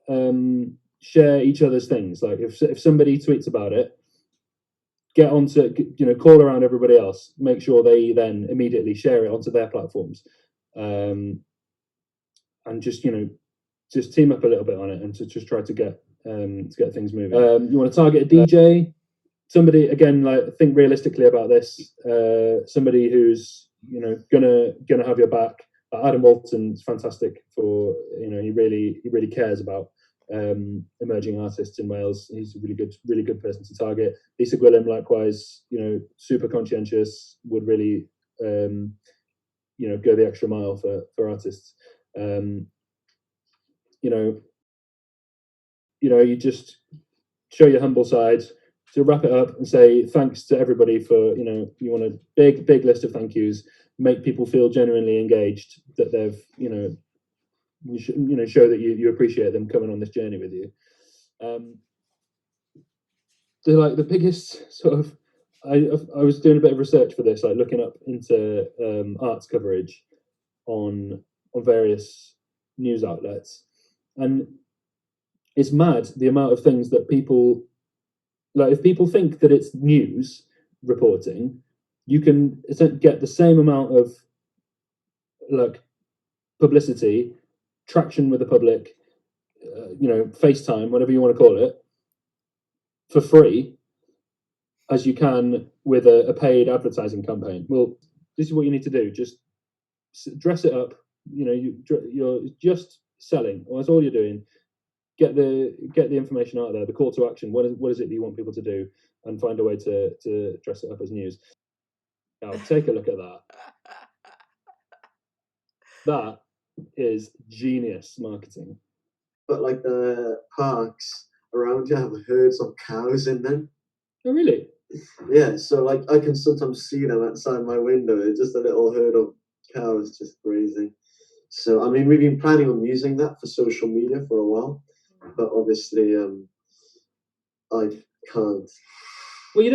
each other's things. Like if somebody tweets about it, get onto, call around everybody else, make sure they then immediately share it onto their platforms, and just team up a little bit on it and to just try to get things moving. You want to target a DJ, somebody, again, like, think realistically about this. Somebody who's gonna have your back. Adam Walton's fantastic for he really cares about emerging artists in Wales. He's a really good person to target. Lisa Gwilym, likewise, super conscientious, would really go the extra mile for artists. You just show your humble side. To wrap it up and say thanks to everybody for you want a big list of thank yous. Make people feel genuinely engaged, that they've show that you appreciate them coming on this journey with you. The biggest sort of, I was doing a bit of research for this, like looking up into arts coverage on various news outlets, and it's mad the amount of things that people, like, if people think that it's news reporting, you can get the same amount of like publicity, traction with the public, FaceTime, whatever you want to call it, for free as you can with a paid advertising campaign. Well, this is what you need to do. Just dress it up. You're just selling. Well, that's all you're doing. Get the information out there. The call to action. What is it that you want people to do, and find a way to dress it up as news. Now, take a look at that. That is genius marketing. But like the parks around you have herds of cows in them. Oh, really? Yeah, so like I can sometimes see them outside my window. It's just a little herd of cows just grazing. So I mean, we've been planning on using that for social media for a while, but obviously I can't. Well,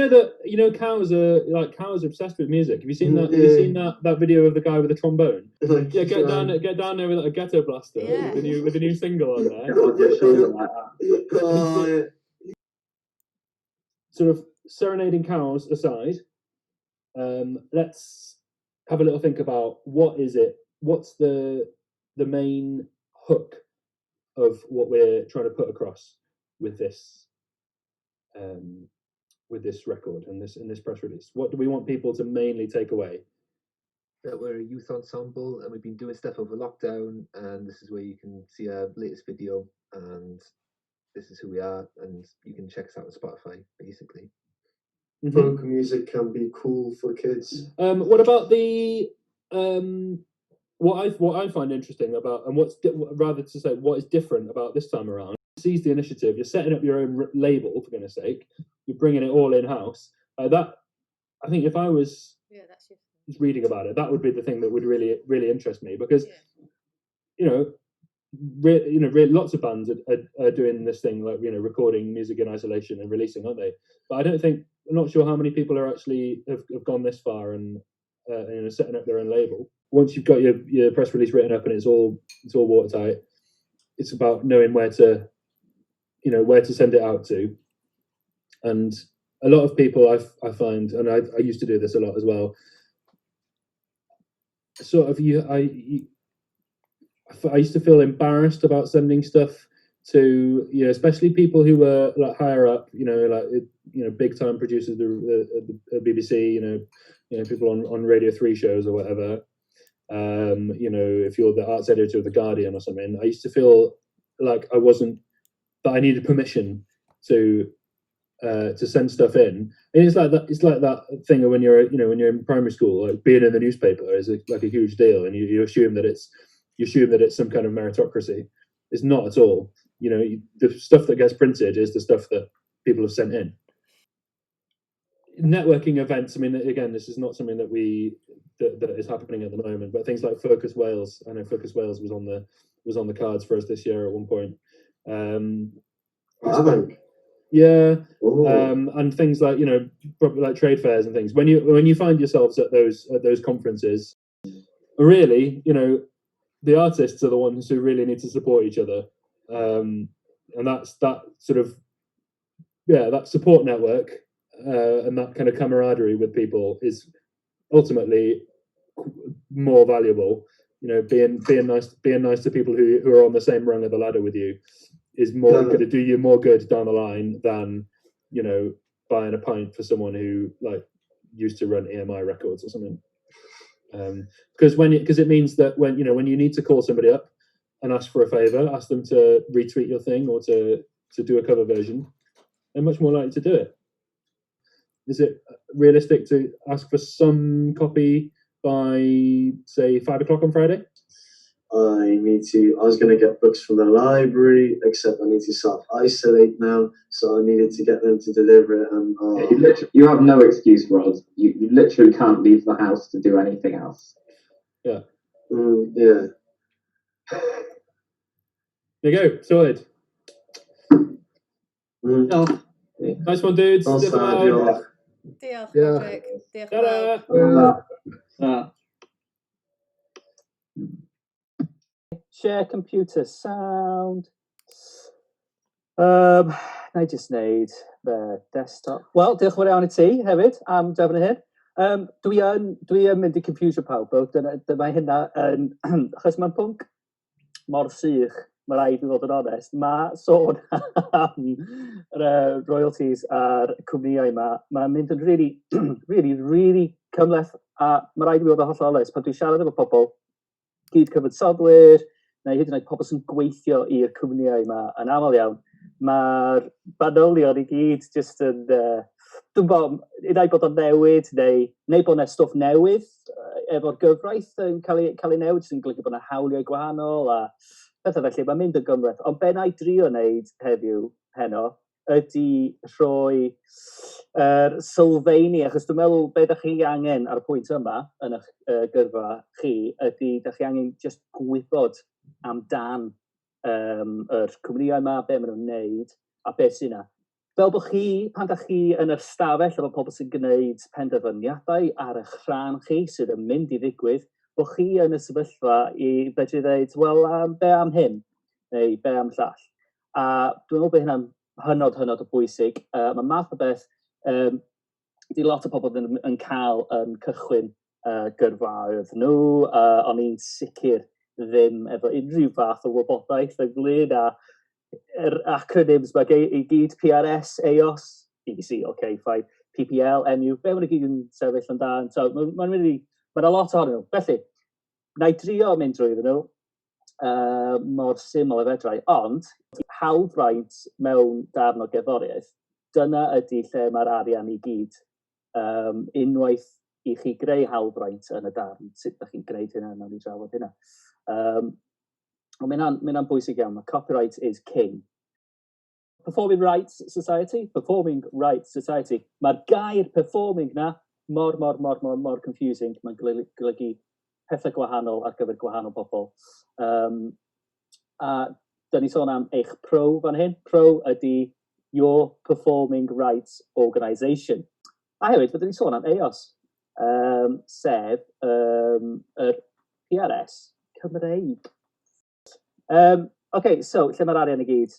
cows are obsessed with music. Have you seen that? Yeah. Have you seen that video of the guy with the trombone? Like, yeah, get down there with a ghetto blaster with the new single on there. Oh, yeah. Sort of serenading cows aside, let's have a little think about what is it what's the main hook of what we're trying to put across with this record and this press release? What do we want people to mainly take away? That we're a youth ensemble and we've been doing stuff over lockdown, and this is where you can see our latest video, and this is who we are, and you can check us out on Spotify, basically. Folk music can be cool for kids. What about the what I find interesting about, and what is different about this time around? Seize the initiative. You're setting up your own label, for goodness sake. You're bringing it all in house. That, I think, if I was reading about it, that would be the thing that would really interest me, because lots of bands are doing this thing, like recording music in isolation and releasing, aren't they? But I'm not sure how many people are actually have gone this far and setting up their own label. Once you've got your press release written up and it's all watertight, it's about knowing where to send it out to. And a lot of people I find, and I used to do this a lot as well, sort of I used to feel embarrassed about sending stuff to, especially people who were like higher up, big time producers, the BBC, people on Radio 3 shows or whatever. If you're the arts editor of The Guardian or something, I used to feel like that I needed permission to send stuff in. And it's like that thing of when you're in primary school, like being in the newspaper is like a huge deal, and you assume that it's some kind of meritocracy. It's not at all. The stuff that gets printed is the stuff that people have sent in. Networking events, I mean, again, this is not something that is happening at the moment, but things like Focus Wales, I know Focus Wales was on the cards for us this year at one point. AVANC. Yeah. And things like, probably like trade fairs and things. When you find yourselves at those conferences, really, the artists are the ones who really need to support each other. And that's that sort of, that support network and that kind of camaraderie with people is ultimately more valuable. Being nice to people who are on the same rung of the ladder with you is more going to do you more good down the line than buying a pint for someone who like used to run EMI records or something. Because it means that when you need to call somebody up and ask for a favor, ask them to retweet your thing or to do a cover version, they're much more likely to do it. Is it realistic to ask for some copy by, say, 5 o'clock on Friday? I was going to get books from the library, except I need to self-isolate now, so I needed to get them to deliver it. And you have no excuse, Rod. You literally can't leave the house to do anything else. Yeah. Yeah. There you go, sorted. Nice one, dudes. Diolch, Patrick. Diolch fawr. Share computer sound. Na I just wneud fy desktop. Wel, diolch yn fawr iawn I ti hefyd am drefn y hyn. Dwi yn mynd I confusio pawb, dyma hynna yn, achos mae'n pwnc mor sych, mae rhaid I fod yn onest, mae sôn am royalties a'r cwmnïau yma, mae'n mynd yn really cymleth, a mae rhaid I fod yn hollol onest, pan dwi'n siarad efo pobl, gyd cyfansoddwyr, neu hyd yn oed pobl sy'n gweithio i'r cwmnïau yma yn aml iawn, mae'r manylion I gyd just yn, dwi'n bod, unai bod o'n newid, neu bod yna stwff newydd efo'r gyfraith yn cael ei newid, sy'n golygu bod yna hawliau gwahanol a pethau felly, mae'n mynd yn gymleth. Ond be na I drio wneud heno, ydy rhoi sylfaeni, achos dwi'n meddwl be da chi angen ar y pwynt yma yn eich gyrfa chi, ydy da chi angen just gwybod amdan yr cwmnïau yma, be maen nhw'n wneud, a beth sy'n yna. Fel bod chi, pan da chi yn yr stafell efo pobl sy'n gwneud penderfyniadau ar eich rhan chi sydd yn mynd I ddigwydd, bod chi yn y sefyllfa I fedru dweud, wel, be am hyn, neu be am llall. A dwi'n meddwl bod hynna'n hynod o bwysig. Mae math o beth, di lot o pobl yn cael yn cychwyn gyrfaoedd nhw, o'n i'n sicr ddim efo unrhyw fath o wybodaeth ynglyn â yr acronyms mae i gyd PRS, EOS, BBC, OK, fine, PPL, MU, be maen nhw gyd yn sefyll yn da. So, mae'n a lot ohonyn nhw. Felly, na i drio mynd drwyddyn nhw mor syml y fedrai, ond hawlfraint mewn darn o gerddoriaeth, dyna ydy lle mae'r arian i gyd. Unwaith i chi greu hawlfraint yn y darn, sut ydych chi'n gwneud hynna, nawn ni drafod hynna. Mae'n bwysig iawn, mae copyright is king. Performing Rights Society, mae'r gair performing na mor confusing, mae'n golygu pethau gwahanol ar gyfer gwahanol bobl. A dyn ni sôn am eich pro fan hyn. Pro ydy Your Performing Rights Organisation. A hefyd, byddwn ni sôn am EOS, sef yr PRS Cymreig. OK, so, lle mae'r arian i gyd?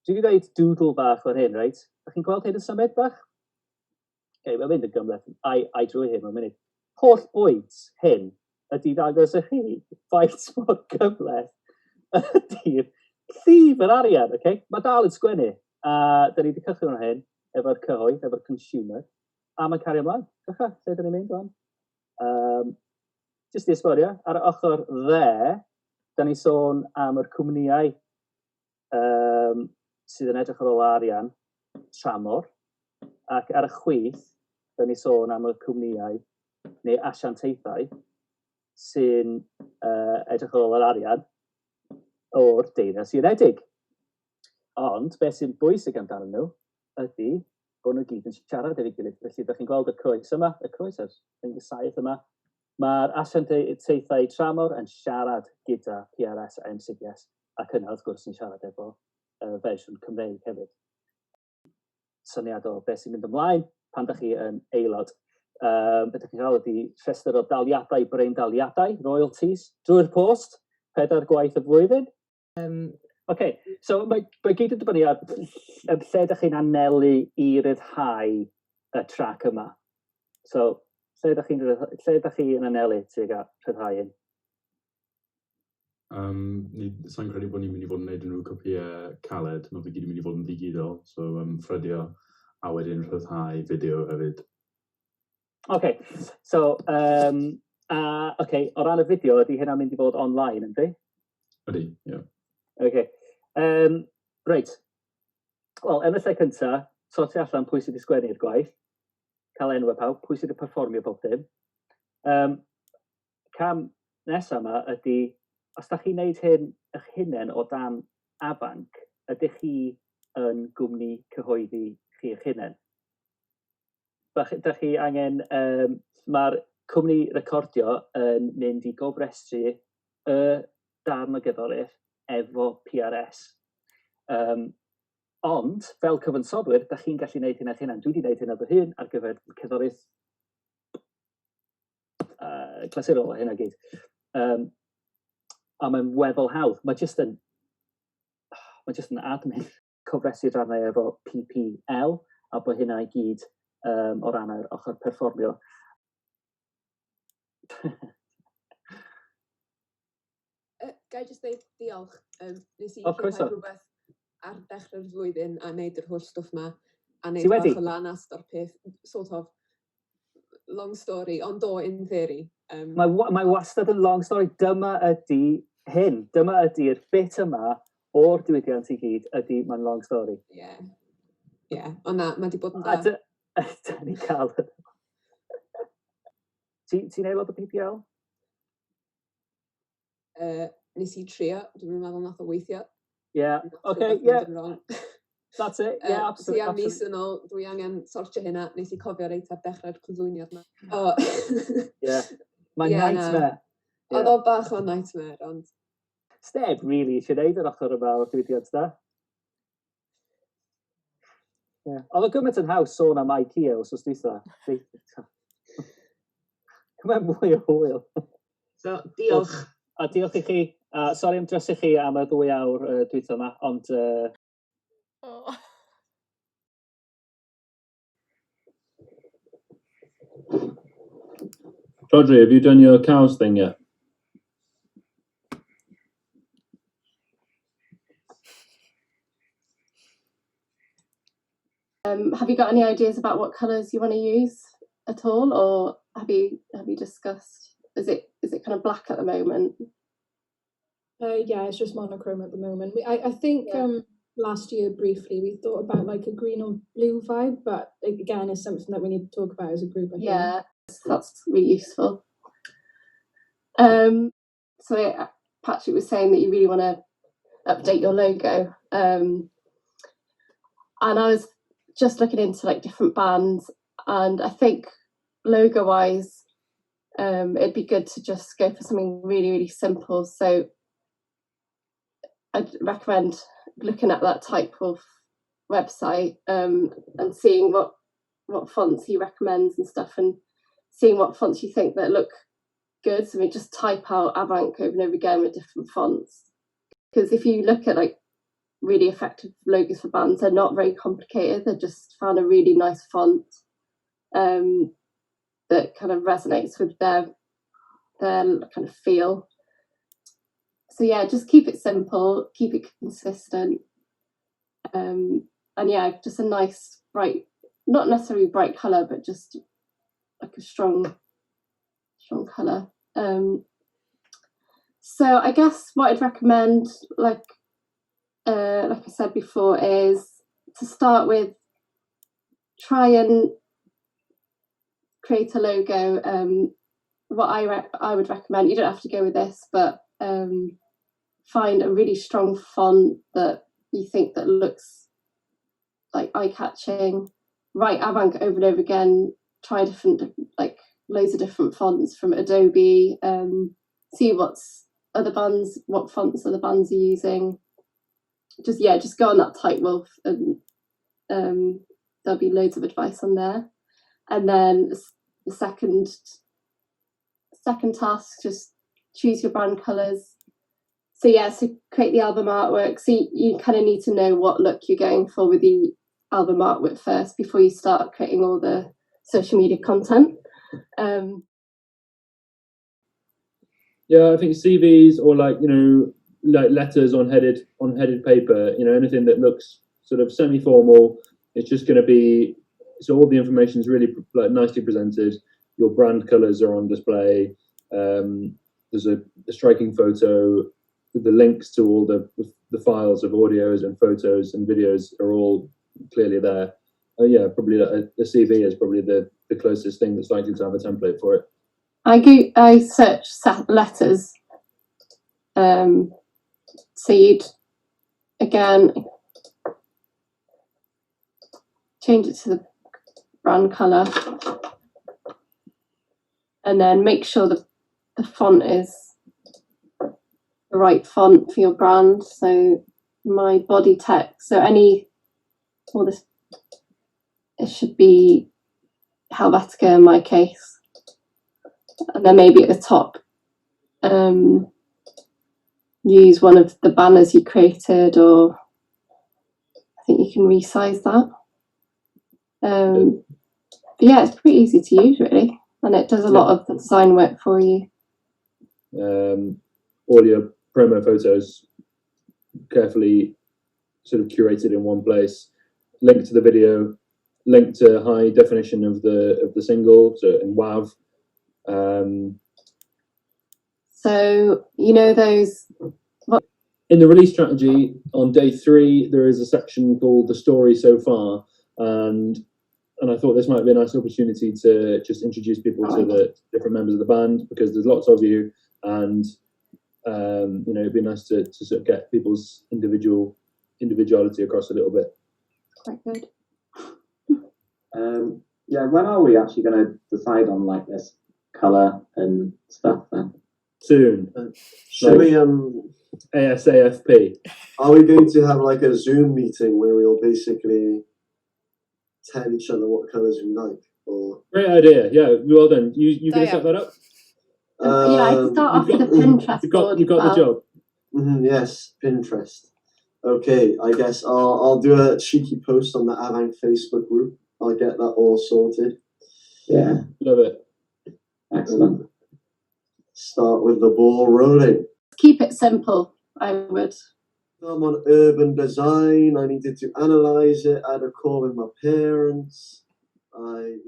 Dwi wedi dweud doodle bach fan hyn, reit? Ydych chi'n gweld hyn yn symud bach? OK, mae'n mynd yn gymleth. Ai drwy hyn, mae'n mynd. Holl bwynt hyn ydy ddangos y chi faint mor gymleth ydy'r llif yr arian, OK? Mae dal yn sgwennu. A dyn ni wedi cychwyn o'n hyn efo'r cyhoedd, efo'r consumer. A mae'n cario ymlaen. Cycha, lle dyn ni'n mynd o'n? Jyst i esbonio, ar y ochr dde, dyn ni sôn am yr cwmnïau sydd yn edrych ar ôl arian tramor, ac ar y chwith, dyn ni sôn am y cwmnïau neu asiantaethau sy'n edrych ar ôl yr arian o'r Deyrnas Unedig. Ond, beth sy'n bwysig amdano nhw ydy bod nhw gyd yn siarad efo'i gilydd. Felly, ydych chi'n gweld y croes yma, y saith yma, mae'r asiantaethau tramor yn siarad gyda PRS a MCDS, ac yna, wrth gwrs, yn siarad efo fersiwn Cymreig hefyd. Syniad o beth sy'n mynd ymlaen pan ydych chi yn aelod. Ydych chi'n cael ydy rhestr o daliadau, breindaliadau, royalties, drwy'r post, 4 gwaith y flwyddyn. OK, so mae gyd yn dibynnu ar lle ydych chi'n anelu i ryddhau y trac yma. So, lle ydych chi'n anelu tuag at ryddhau hyn? Sa'n credu bod ni'n mynd i fod yn gwneud unrhyw copïau caled, mae fe gyd yn mynd i fod yn ddigidol, so ffredio a wedyn rhyddhau fideo hefyd. OK, so, o ran y fideo, ydy hynna'n mynd i fod online, ynddi? Ydy, ie. OK, reit. Wel, yn y lle cyntaf, sortio allan pwy sydd wedi sgwennu'r gwaith, cael enw pawb, pwy sydd wedi perfformio pob dim. Cam nesaf yma ydy, os da chi'n gwneud hyn eich hunain o dan AVANC, ydych chi yn gwmni cyhoeddi chi eich hunain? Da chi angen, mae'r cwmni recordio yn mynd i gofrestru y darn o gerddoriaeth efo PRS. Ond, fel cyfansoddwyr, da chi'n gallu gwneud hyn eich hunain. Dwi wedi gwneud hyn efo hyn ar gyfer cerddoriaeth clasurol o hynna gyd. A mae'n weddol hawdd. Mae jyst yn admin cofresu rannau efo PPL, a bod hynna i gyd o ran yr ochr perfformio. Ga i jyst dweud diolch. Nes i rhywbeth ar dechrau'r flwyddyn a wneud yr holl stwff yma. A wneud bach o lan astor peth, sort of long story, ond do in theory. Mae wastad yn long story. Dyma ydy hyn. Dyma ydy'r bit yma o'r diwydiant i gyd ydy mae'n long story. Ie, ond na, mae di bod yn da. Da ni cael. Ti'n aelod o PPL? Nes i trio, dwi'n meddwl nath o weithio. Yeah, OK, yeah. That's it, yeah, absolutely. Ti am mis yn ôl, dwi angen sortio hynna, nes i cofio reit ar dechrau'r cyflwyniad yma. Mae'n nightmare. Oedd o bach o nightmare, ond... Steb, really, eisiau gwneud yr ochr yma o'r diwydiant da. Oedd o gymaint yn haws sôn am IKEA os oes dweitha. Mae'n mwy o hwyl. So, diolch. A diolch i chi. Sori am drysu chi am y 2 awr dweitha yma, ond... Rodri, have you done your cows thing yet? Have you got any ideas about what colours you want to use at all, or have you discussed? Is it kind of black at the moment? Yeah, it's just monochrome at the moment. I think last year briefly we thought about like a green or blue vibe, but again, it's something that we need to talk about as a group. I think. That's really useful. So Patrick was saying that you really want to update your logo, and I was just looking into like different bands, and I think logo wise, it'd be good to just go for something really, really simple. So I'd recommend looking at that type of website and seeing what fonts he recommends and stuff, and seeing what fonts you think that look good. So we just type out AVANC over and over again with different fonts, because if you look at like really effective logos for bands, they're not very complicated. They just found a really nice font that kind of resonates with their kind of feel. So yeah, just keep it simple, keep it consistent, and yeah, just a nice bright, not necessarily bright colour, but just like a strong colour. So I guess what I'd recommend, like I said before, is to start with, try and create a logo. What I would recommend, you don't have to go with this, but find a really strong font that you think that looks like eye-catching. Write AVANC over and over again. Try different, like loads of different fonts from Adobe. See what fonts other bands are using. Just go on that tightrope, and there'll be loads of advice on there. And then the second task, just choose your brand colours. So create the album artwork. So you kind of need to know what look you're going for with the album artwork first before you start creating all the social media content. Yeah, I think CVs or like letters on headed paper, anything that looks sort of semi-formal. It's just going to be, so all the information is really like nicely presented. Your brand colours are on display. There's a striking photo. The links to all the files of audios and photos and videos are all clearly there. Probably a CV is probably the closest thing that's likely to have a template for it. I search letters. So you'd again change it to the brand colour, and then make sure that the font is the right font for your brand. So my body text, it should be Helvetica in my case, and then maybe at the top use one of the banners you created, or I think you can resize that. But yeah, it's pretty easy to use really, and it does a lot of the design work for you. All your promo photos carefully sort of curated in one place, link to the video, link to high definition of the single, so in WAV. So those. In the release strategy on day 3, there is a section called the story so far, and I thought this might be a nice opportunity to just introduce people to the different members of the band, because there's lots of you, and it'd be nice to sort of get people's individuality across a little bit. Quite good. When are we actually going to decide on like this colour and stuff then? Soon. Should we ASAFP. Are we going to have like a Zoom meeting where we'll basically tell each other what colours we like? Or great idea. Yeah, well done. You can set that up. I'd start off with the Pinterest. You got the job. Yes, Pinterest. Okay, I guess I'll do a cheeky post on the AVANC Facebook group. I'll get that all sorted. Yeah, love it. Excellent. Start with the ball rolling. Keep it simple, I would. I'm on urban design. I needed to analyse it. I had a call with my parents. Diolch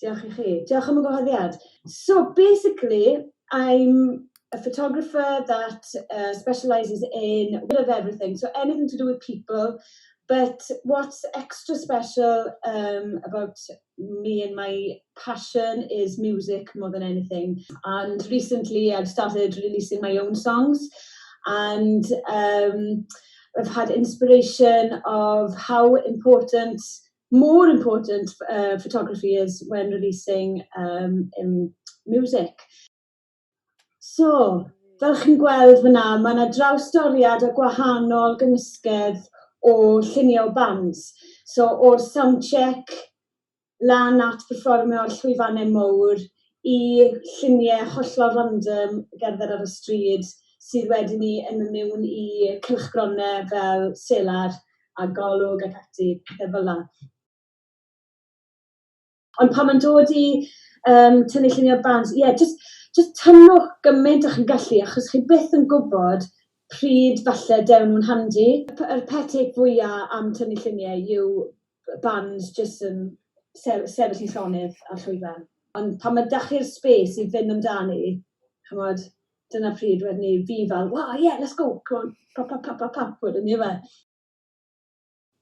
I chi. Diolch am y gwahoddiad. So basically, I'm a photographer that specialises in a bit of everything. So anything to do with people. But what's extra special about me and my passion is music more than anything. And recently I've started releasing my own songs. And I've had inspiration of how more important photography is when releasing music. So, fel chi'n gweld fyna, mae yna drawstoriad o gwahanol gymysgedd o lluniau o bands. So, o'r soundcheck lan at perfformio llwyfannau mowr I lluniau hollol random gerdded ar y stryd sydd wedyn ni yn mynd mewn I cylchgronau fel selar a golwg ac ati, pethau fel yna. Ond pan mae'n dod I tynnu lluniau bands, just tynnwch gymaint o'ch chi'n gallu, achos chi byth yn gwybod pryd falle dewn nhw'n handi. Yr petig fwyaf am tynnu lluniau yw bands just yn sefyll I llonydd ar llwyfan. Ond pan mae dachu'r space I fynd amdani, chymod, dyna pryd wedyn ni fi fel, wow, yeah, let's go, come on, pap, wedyn ni fe.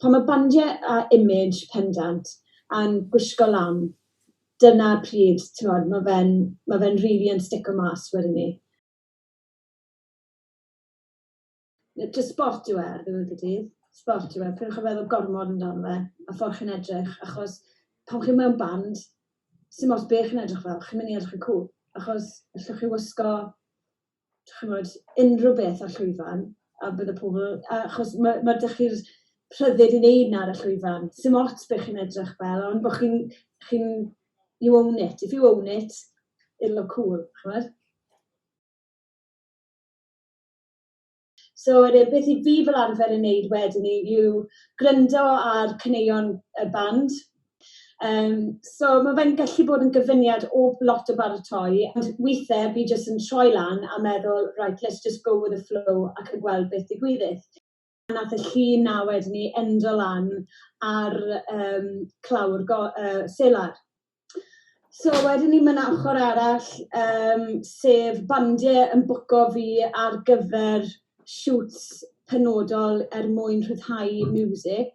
Pan mae bandiau a image pendant a'n gwisgo lan, dyna pryd, ti'n modd, mae fe'n rili yn stico mas wedyn ni. Just sport yw ddiwedd y dydd. Sport yw pryd chi'n feddwl gormod amdano fe, a ffordd chi'n edrych, achos pan chi'n mewn band, sy'n mos be chi'n edrych fel, chi'n mynd I edrych yn cool, achos allwch chi wisgo, unrhyw beth ar llwyfan, a bydd y pobl, achos mae dych chi'r rhyddid I wneud na ar y llwyfan. Sy'n ots be chi'n edrych fel, ond bod you own it. If you own it, it'll look cool, right? So, beth I fi fel arfer yn wneud wedyn ni yw gryndo ar caneuon y band. So, mae fe'n gallu bod yn gyfyniad o lot o baratoi. Weithiau, fi jyst yn troi lan a meddwl, right, let's just go with the flow ac yn gweld beth ddigwyddith. Nath y llun na wedyn ni endo lan ar clawr selar. So wedyn ni mynd ochr arall, sef bandiau yn bwco fi ar gyfer shoots penodol mwyn rhyddhau music.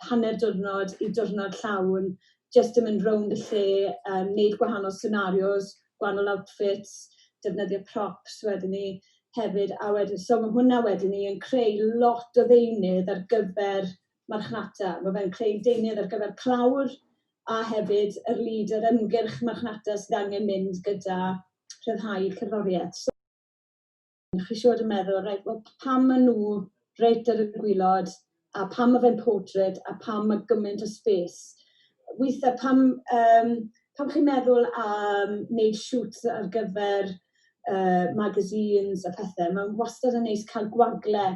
Hanner diwrnod I diwrnod llawn, just yn mynd rownd y lle, wneud gwahanol scenarios, gwahanol outfits, defnyddio props wedyn ni hefyd. So mae hwnna wedyn ni yn creu lot o ddeunydd ar gyfer marchnata. Mae fe'n creu deunydd ar gyfer clawr, a hefyd yr lider ymgyrch marchnata sydd angen mynd gyda rhyddhau cerddoriaeth. So, chi siŵr yn meddwl, right, well, pam maen nhw reit ar y gwylod, a pam mae fe'n portrait, a pam mae gymaint o space. Weithiau, pam chi'n meddwl am wneud shoots ar gyfer magazines a pethau, mae'n wastad yn neis cael gwagle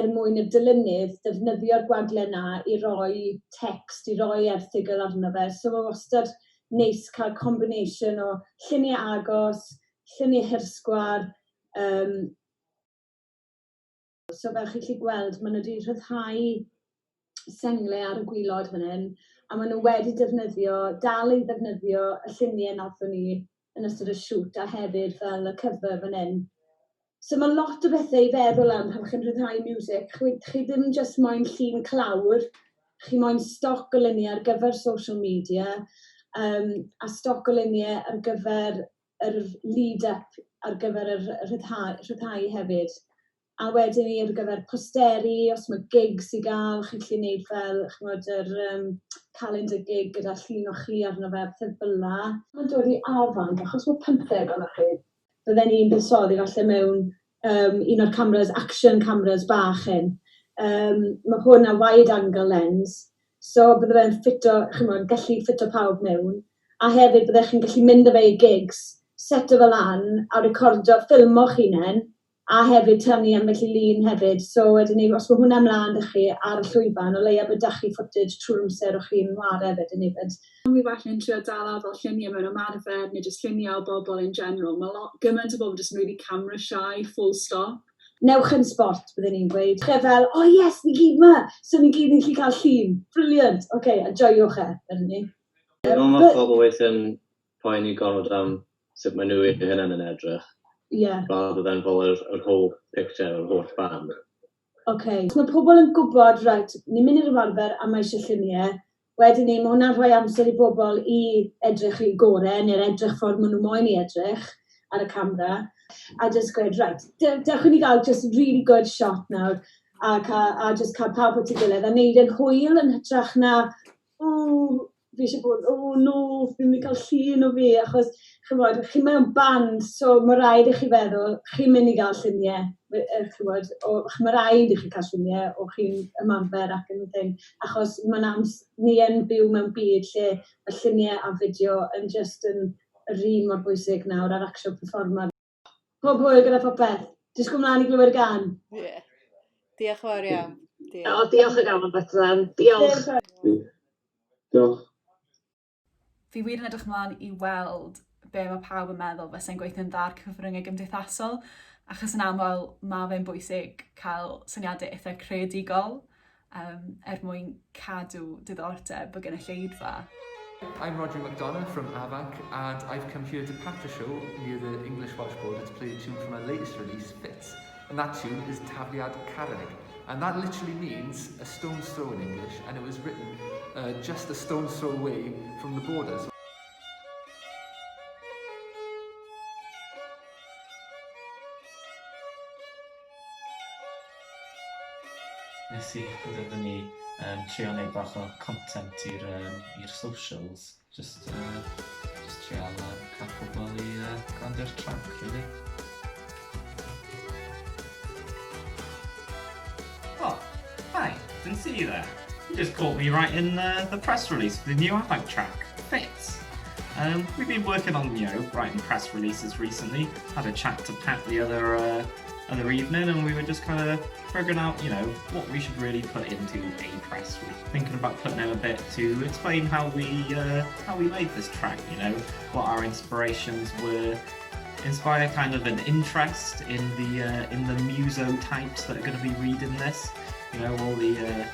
mwyn y dylunnydd, defnyddio'r gwagle yna I roi text, I roi erthygl arno fe. So mae wastad neis cael combination o lluniau agos, lluniau hirsgwar. So fel chi'n gallu gweld, maen nhw wedi rhyddhau senglau ar y gwylod fan hyn, a maen nhw wedi dal I ddefnyddio y lluniau nathon ni yn ystod y shoot, a hefyd fel y cover fan hyn. So mae lot o bethau I feddwl am pan chi'n rhyddhau music. Chi ddim just moyn llun clawr, chi moyn stoc o luniau ar gyfer social media, a stoc o luniau ar gyfer yr lead-up, ar gyfer yr rhyddhau hefyd. A wedyn ni ar gyfer posteri, os mae gigs I gael, chi'n gallu gwneud fel yr calendar gig gyda llun o chi arno fe, pethau fel yna. Mae'n dod I AVANC, achos mae 15 o'na chi. Bydden ni'n buddsoddi falle mewn un o'r cameras, action cameras bach hyn. Mae hwnna wide angle lens, so bydde fe'n gallu ffito pawb mewn, a hefyd bydde chi'n gallu mynd â fe I gigs, seto fe lan, a recordio, ffilmo'ch hunain, a hefyd tynnu ambell i lun hefyd. So wedyn ni, os mae hwnna ymlaen â chi ar y llwyfan, o leia bod chi footage trwy'r amser o'ch chi'n war hefyd yn hefyd. Fi falle'n trio dal fel lluniau mewn ymarfer neu jyst lluniau o bobl in general. Mae lot gymaint o bobl jyst yn really camera shy, full stop. Newch yn sport, byddwn ni'n gweud. Che fel, oh yes, ni gyd ma, so ni gyd yn gallu cael llun. Brilliant. OK, a joiwch ydyn ni. Mae pobl weithio'n poeni gorfod am sut mae nhw eu hynny yn edrych. Yeah. Rather than fel yr whole picture, yr holl band. OK. Mae pobl yn gwybod, right, ni'n mynd i'r ymarfer a mae eisiau lluniau. Wedyn ni, mae hwnna'n rhoi amser i bobl i edrych i gorau, neu'r edrych ffordd maen nhw moyn i edrych ar y camera. A just gweud, right, dewch ni gael just really good shot nawr. A just cael pawb at ei gilydd. A neud yn hwyl yn hytrach na, fi eisiau bod, no, fi'n mynd i gael llun o fi. Achos, chi mewn band, so mae rhaid i chi feddwl, chi'n mynd i gael lluniau. Mae rhaid i chi cael lluniau o chi'n ymarfer ac yn y thing. Achos ni yn byw mewn byd lle y lluniau a fideo yn just yn yr un mor bwysig nawr ar actual performer. Pob hwyl gyda popeth. Disgwyl mlaen i glywed y gan. Ie. Diolch fawr iawn. Diolch y gael, Bethan. Diolch. Diolch. Fi wir yn edrych mlaen i weld be mae pawb yn meddwl fysa'n gweithio'n dda'r cyfryngau gymdeithasol, achos yn aml mae fe'n bwysig cael syniadau eitha creadigol mwyn cadw diddordeb o gynulleidfa. I'm Roger McDonough from AVANC, and I've come here to patch a show near the English Welsh border to play a tune from our latest release, Fits. And that tune is Tafliad Carreg. And that literally means a stone's throw in English, and it was written just a stone's throw away from the borders. Nes i byddwn ni trio wneud bach o content i'r socials, just trio cael pobl i gwrando'r track, really. Oh, hi, didn't see you there. You just caught me right in the press release for the new AVANC track, Fits. We've been working on, writing press releases recently. Had a chat to Pat the other evening, and we were just kind of figuring out, what we should really put into a press release. Thinking about putting in a bit to explain how we made this track, what our inspirations were, inspire kind of an interest in the muso types that are going to be reading this, all the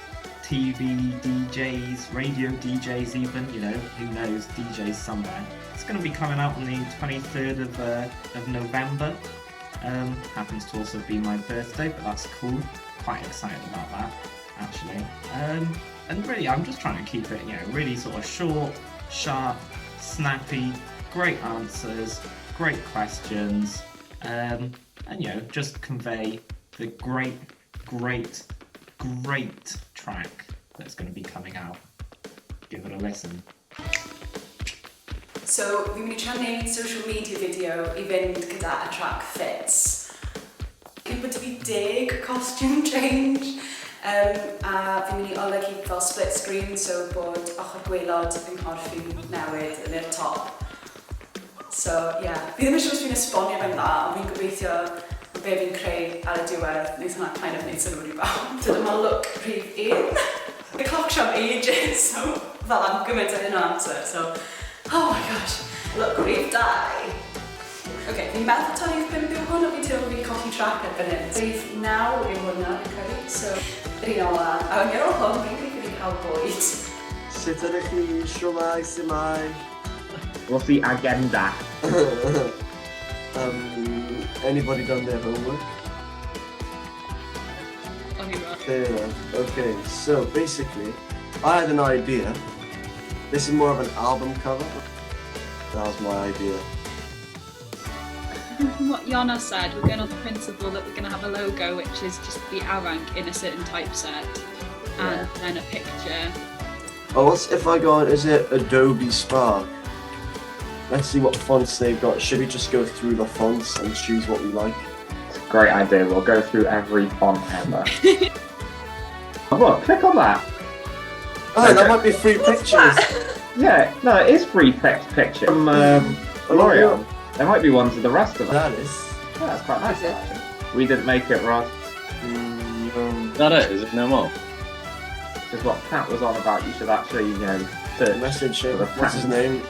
TV DJs, radio DJs even, who knows, DJs somewhere. It's going to be coming out on the 23rd of November. Happens to also be my birthday, but that's cool. Quite excited about that, actually. And really, I'm just trying to keep it, really sort of short, sharp, snappy, great answers, great questions, and just convey the great track that's going to be coming out. Give it a listen. So, fi'n mynd i trio wneud social media video I fynd gyda y track Fits. Fi'n bod fi 10 costume change, a fi'n mynd I olygu fel split screen, so bod ochr gwaelod yng nghorff fi'n newid yn i'r top. So, fi ddim yn siŵr os fi'n esbonio fe'n dda, ond fi'n gobeithio be fi'n creu ar y diwedd, wneud hwnna kind of wneud sylw I bawb. So dyma look rhif 1. The clock shop ages, so fel am gymaint o hynna amser, so oh my gosh, look rhif 2. OK, fi'n meddwl tan i'w 5 yw hwn, o fi'n teimlo fi'n colli track erbyn hyn. Rhif 9 yw hwnna, fi'n credu, so yr un ola. A yn ôl hwn, fi'n credu cael bwyd. Sut ydych chi, siwmai, symai? What's the agenda? Anybody done their homework? Fair enough. Okay, so basically, I had an idea. This is more of an album cover. That was my idea. What Yana said, we're going on the principle that we're going to have a logo which is just the AVANC in a certain typeset, and then a picture. Oh, what's if I go on, is it Adobe Spark? Let's see what fonts they've got. Should we just go through the fonts and choose what we like? Great idea, we'll go through every font ever. Oh, look, click on that. Oh, okay. That might be free pictures. Yeah, no, it is free picture from L'Oreal. There might be ones of the rest of them. That is. Yeah, that's quite nice actually. We didn't make it, Rod. Is that it? Is it no more? This is what Pat was on about. You should actually, search message him. for the What's his name?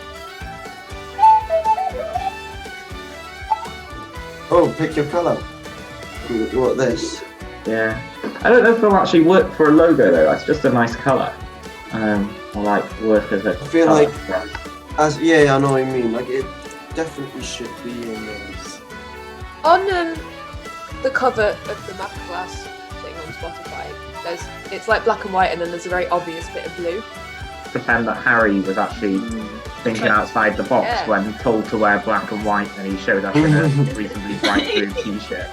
Oh, pick your colour. You want this? Yeah. I don't know if it'll actually work for a logo though. That's just a nice colour. Or like work as a. I feel like, I know what I mean. Like it definitely should be in this. On the cover of the map glass thing on Spotify, it's like black and white, and then there's a very obvious bit of blue. Pretend that Harry was actually thinking outside the box when told to wear black and white, and he showed up in a reasonably bright blue t-shirt.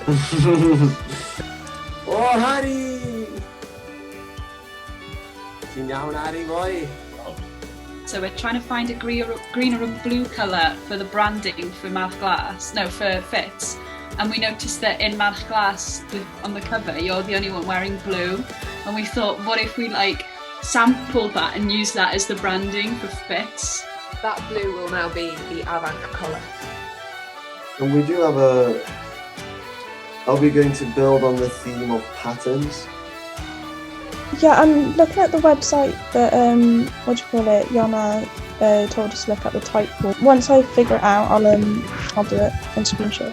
Oh, Harry! Ti'n iawn, Harry boy? So we're trying to find a green or a blue colour for the branding for March Glass, for Fits. And we noticed that in March Glass, on the cover, you're the only one wearing blue. And we thought, what if we sampled that and used that as the branding for Fits? That blue will now be the AVANC colour. And we do have are we going to build on the theme of patterns? Yeah, I'm looking at the website that, Ieuanna told us to look at the type pool. Once I figure it out, I'll do it and screenshot.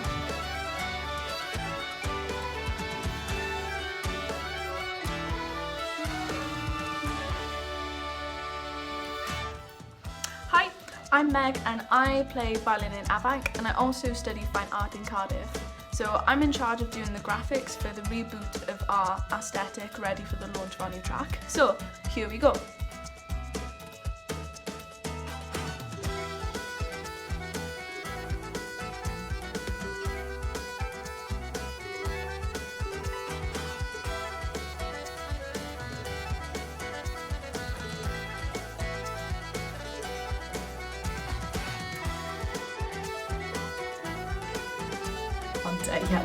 Hi, I'm Meg and I play violin in AVANC and I also study fine art in Cardiff. So I'm in charge of doing the graphics for the reboot of our aesthetic ready for the launch of our new track. So here we go.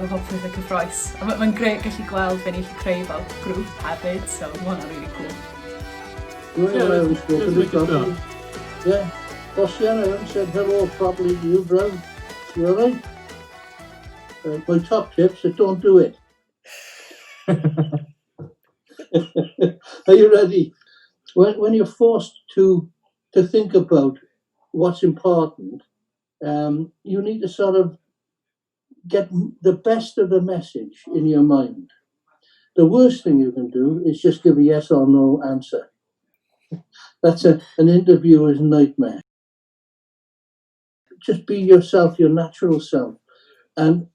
We're hopefully like a cyffroes. Mae'n grêt gallu gweld fe ni gallu creu fel grŵp hefyd, so ma' hwnna'n really cool. Yeah, Ossian Evans said hello properly to you, bro. You alright? My top tips are don't do it. Are you ready? When you're forced to think about what's important, you need to sort of get the best of the message in your mind. The worst thing you can do is just give a yes or no answer. That's an interviewer's nightmare. Just be yourself, your natural self, and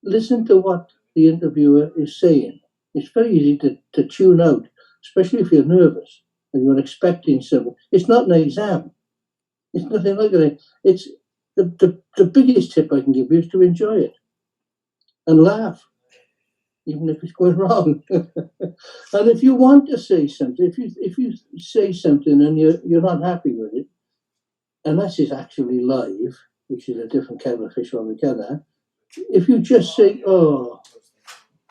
listen to what the interviewer is saying. It's very easy to tune out, especially if you're nervous and you're expecting something. It's not an exam. It's nothing like that. It's the biggest tip I can give you is to enjoy it and laugh, even if it's going wrong. And if you want to say something, if you say something and you're not happy with it, unless it's actually live, which is a different kettle of fish altogether, if you just say, "Oh,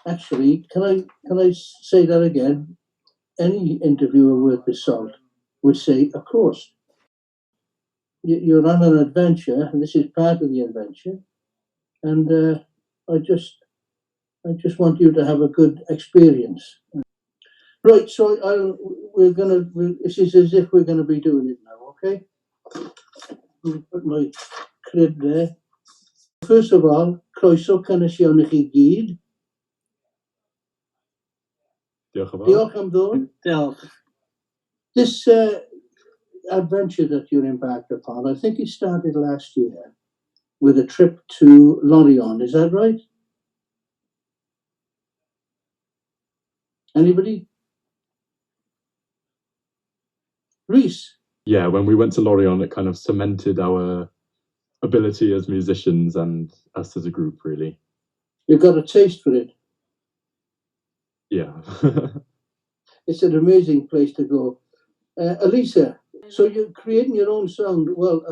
actually, can I say that again?" Any interviewer worth his salt would say, "Of course. You're on an adventure, and this is part of the adventure, and I just want you to have a good experience." Right, so this is as if we're gonna be doing it now, okay? I'll put my crib there. First of all, croeso cynnes iawn I chi gyd. Diolch yn fawr. Diolch am ddod. Diolch. This adventure that you're embarked upon, I think it started last year with a trip to Lorient, is that right? Anybody? Reese? Yeah, when we went to Lorient, it kind of cemented our ability as musicians and us as a group, really. You got a taste for it. Yeah. It's an amazing place to go. Elisa, so you're creating your own sound. Well,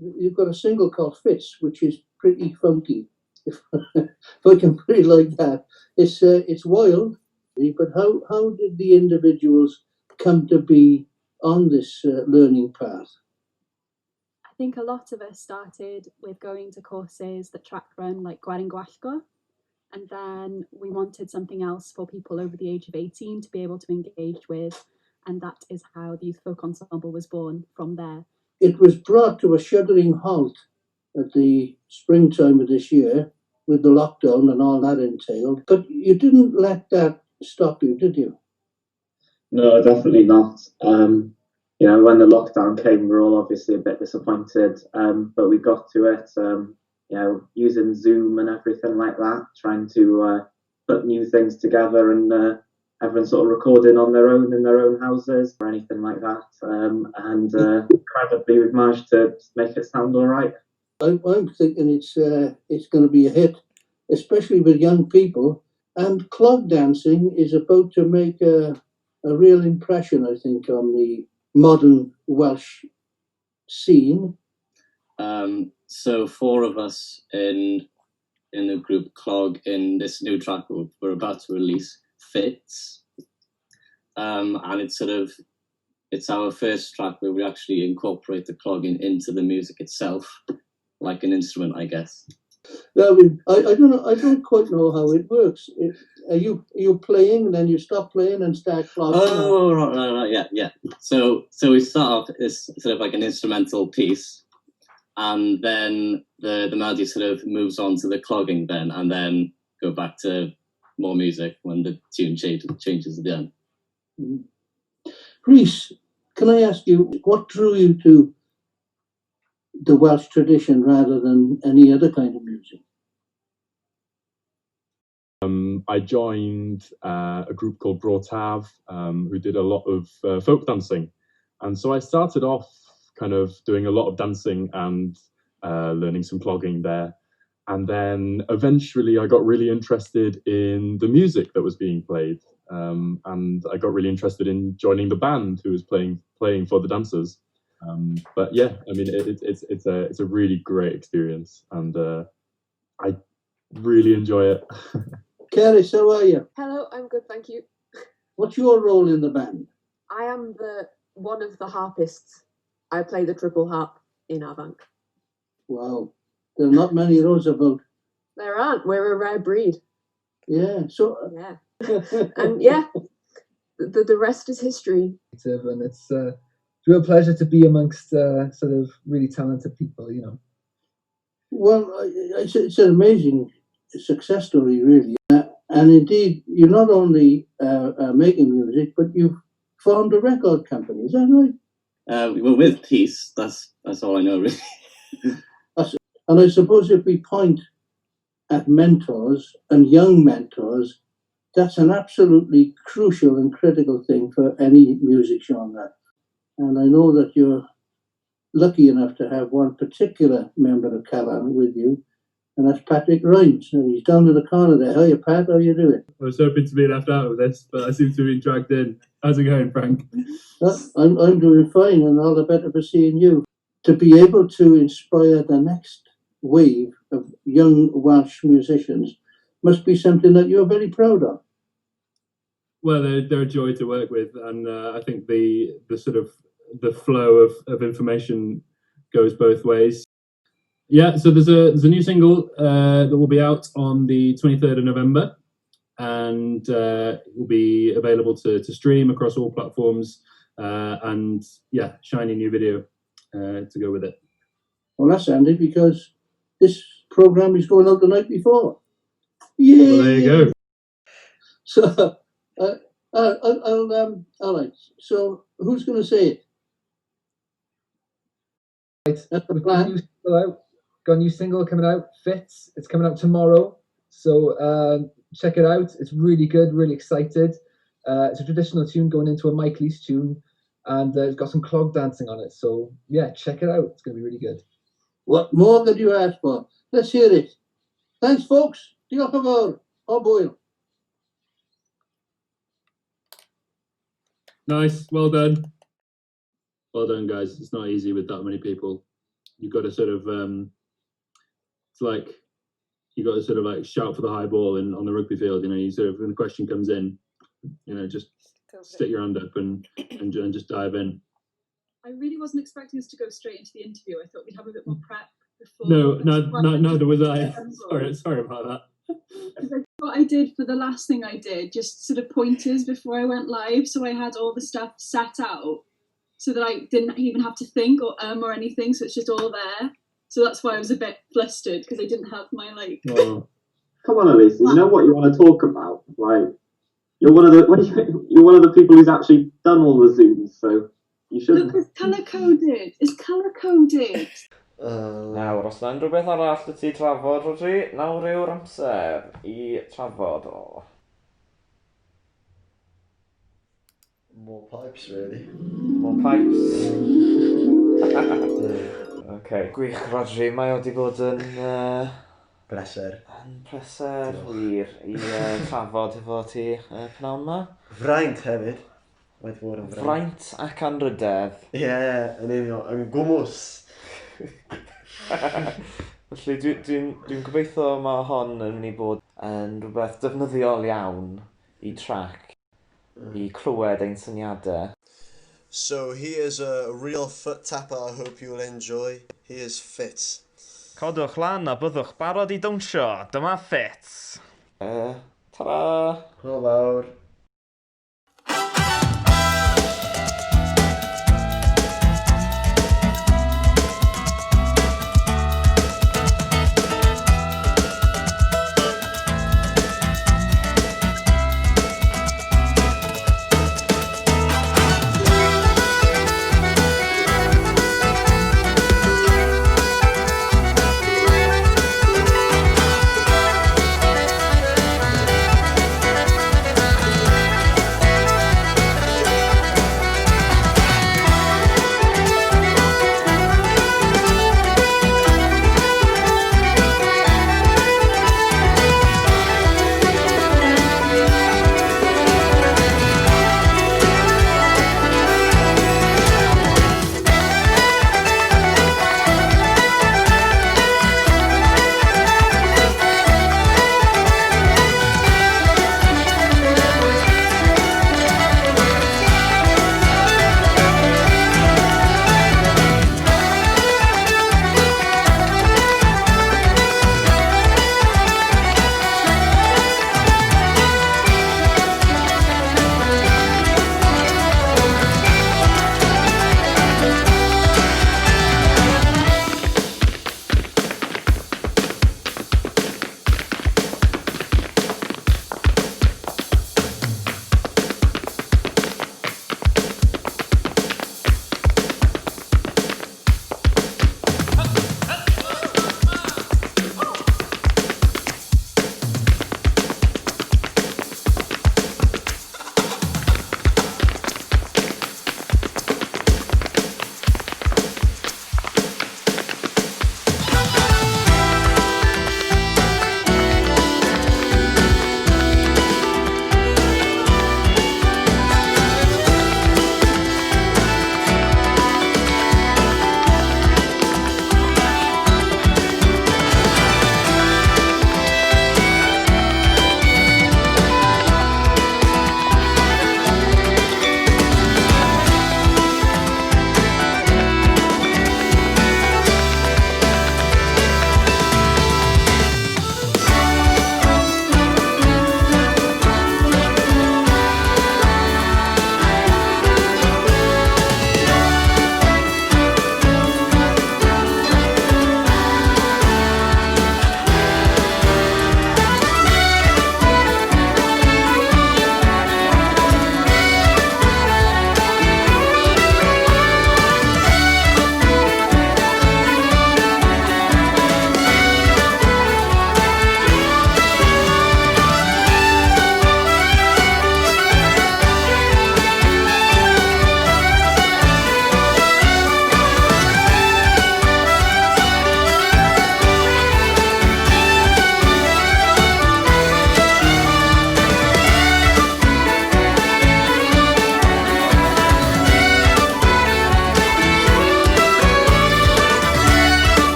you've got a single called Fits, which is pretty funky, if I can put it like that. It's wild, but how did the individuals come to be on this learning path? I think a lot of us started with going to courses that Trac run, like Gwerin. And then we wanted something else for people over the age of 18 to be able to engage with. And that is how the Youth Folk Ensemble was born from there. It was brought to a shuddering halt at the springtime of this year with the lockdown and all that entailed. But you didn't let that stop you, did you? No, definitely not. You know, when the lockdown came, we were all obviously a bit disappointed, but we got to it. You know, using Zoom and everything like that, trying to put new things together, and everyone sort of recording on their own in their own houses or anything like that. And privately, we've managed to make it sound all right. I'm thinking it's going to be a hit, especially with young people. And clog dancing is about to make a real impression, I think, on the modern Welsh scene. So 4 of us in the group Clog in this new track we're about to release, Fits. And it's our first track where we actually incorporate the clogging into the music itself, like an instrument, I guess. I mean, I don't know. I don't quite know how it works. Are you playing and then you stop playing and start clogging? Oh, right, yeah. So we start off as sort of like an instrumental piece, and then the melody sort of moves on to the clogging then, and then go back to more music when the tune changes at the end. Rhys, can I ask you, what drew you to the Welsh tradition rather than any other kind of music? I joined a group called Brotaf, who did a lot of folk dancing. And so I started off kind of doing a lot of dancing and learning some clogging there. And then eventually I got really interested in the music that was being played. And I got really interested in joining the band who was playing for the dancers. But yeah, I mean, it's a really great experience, and I really enjoy it. Kerry, how are you? Hello, I'm good, thank you. What's your role in the band? I am one of the harpists. I play the triple harp in AVANC. Wow, there are not many of those about. There aren't. We're a rare breed. Yeah. So. Yeah. And yeah, the rest is history. And it's a real pleasure to be amongst sort of really talented people, you know. Well, it's an amazing success story, really. And indeed, you're not only making music, but you've formed a record company. Is that right? Well, with Peace, that's all I know, really. And I suppose if we point at mentors and young mentors, that's an absolutely crucial and critical thing for any music genre. And I know that you're lucky enough to have one particular member of Cavan with you, and that's Patrick Rhymes. And he's down in the corner there. How are you, Pat? How are you doing? I was hoping to be left out of this, but I seem to be dragged in. How's it going, Frank? I'm doing fine, and all the better for seeing you. To be able to inspire the next wave of young Welsh musicians must be something that you're very proud of. Well, they're a joy to work with, and I think the sort of the flow of information goes both ways. Yeah, so there's a new single that will be out on the 23rd of November, and it will be available to stream across all platforms, and yeah, shiny new video to go with it. Well, that's handy because this program is going out the night before. Yeah. Well, there you go. So, all right. So, who's going to say it? Right. We've got a new single coming out, Fits. It's coming out tomorrow. So check it out. It's really good, really excited. It's a traditional tune going into a Mike Leese tune, and it's got some clog dancing on it. So yeah, check it out. It's going to be really good. What more could you ask for? Let's hear it. Thanks, folks. Diolch yn fawr. O bwyl. Nice, well done. Well done, guys. It's not easy with that many people. You've got to sort of, it's like, you've got to sort of like shout for the high ball on the rugby field. You know, you sort of, when the question comes in, you know, just stick your hand up and just dive in. I really wasn't expecting us to go straight into the interview. I thought we'd have a bit more prep before. No, neither was I. Sorry about that. what I did for the last thing I did, just sort of pointers before I went live. So I had all the stuff set out so that I didn't even have to think or anything. So it's just all there. So that's why I was a bit flustered because I didn't have my like. Oh. Come on, Elisa. You know what you want to talk about. Like you're one of the people who's actually done all the Zooms, so you should. Look, it's colour coded. It's colour coded. Nawr, os yna unrhyw beth arall y ti trafod, Rodri, nawr yw'r amser I trafod o. More pipes, really. More pipes. Okay. Gwych, Rodri, mae wedi bod yn... Pleser. Yn pleser wir I trafod efo ti pnawn yma. Fraint hefyd. Wedi bod yn fraint. Fraint ac anrydedd. Ie, yn union, yn gwmws. Felly dwi'n gobeithio mae hon yn mynd I bod yn rhywbeth defnyddiol iawn I Trac I clywed ein syniadau. So he is a real foot tapper I hope you'll enjoy. He is fit. Codwch lan a byddwch barod I dawnsio. Dyma Fits. Ta-ra! Hwyl fawr.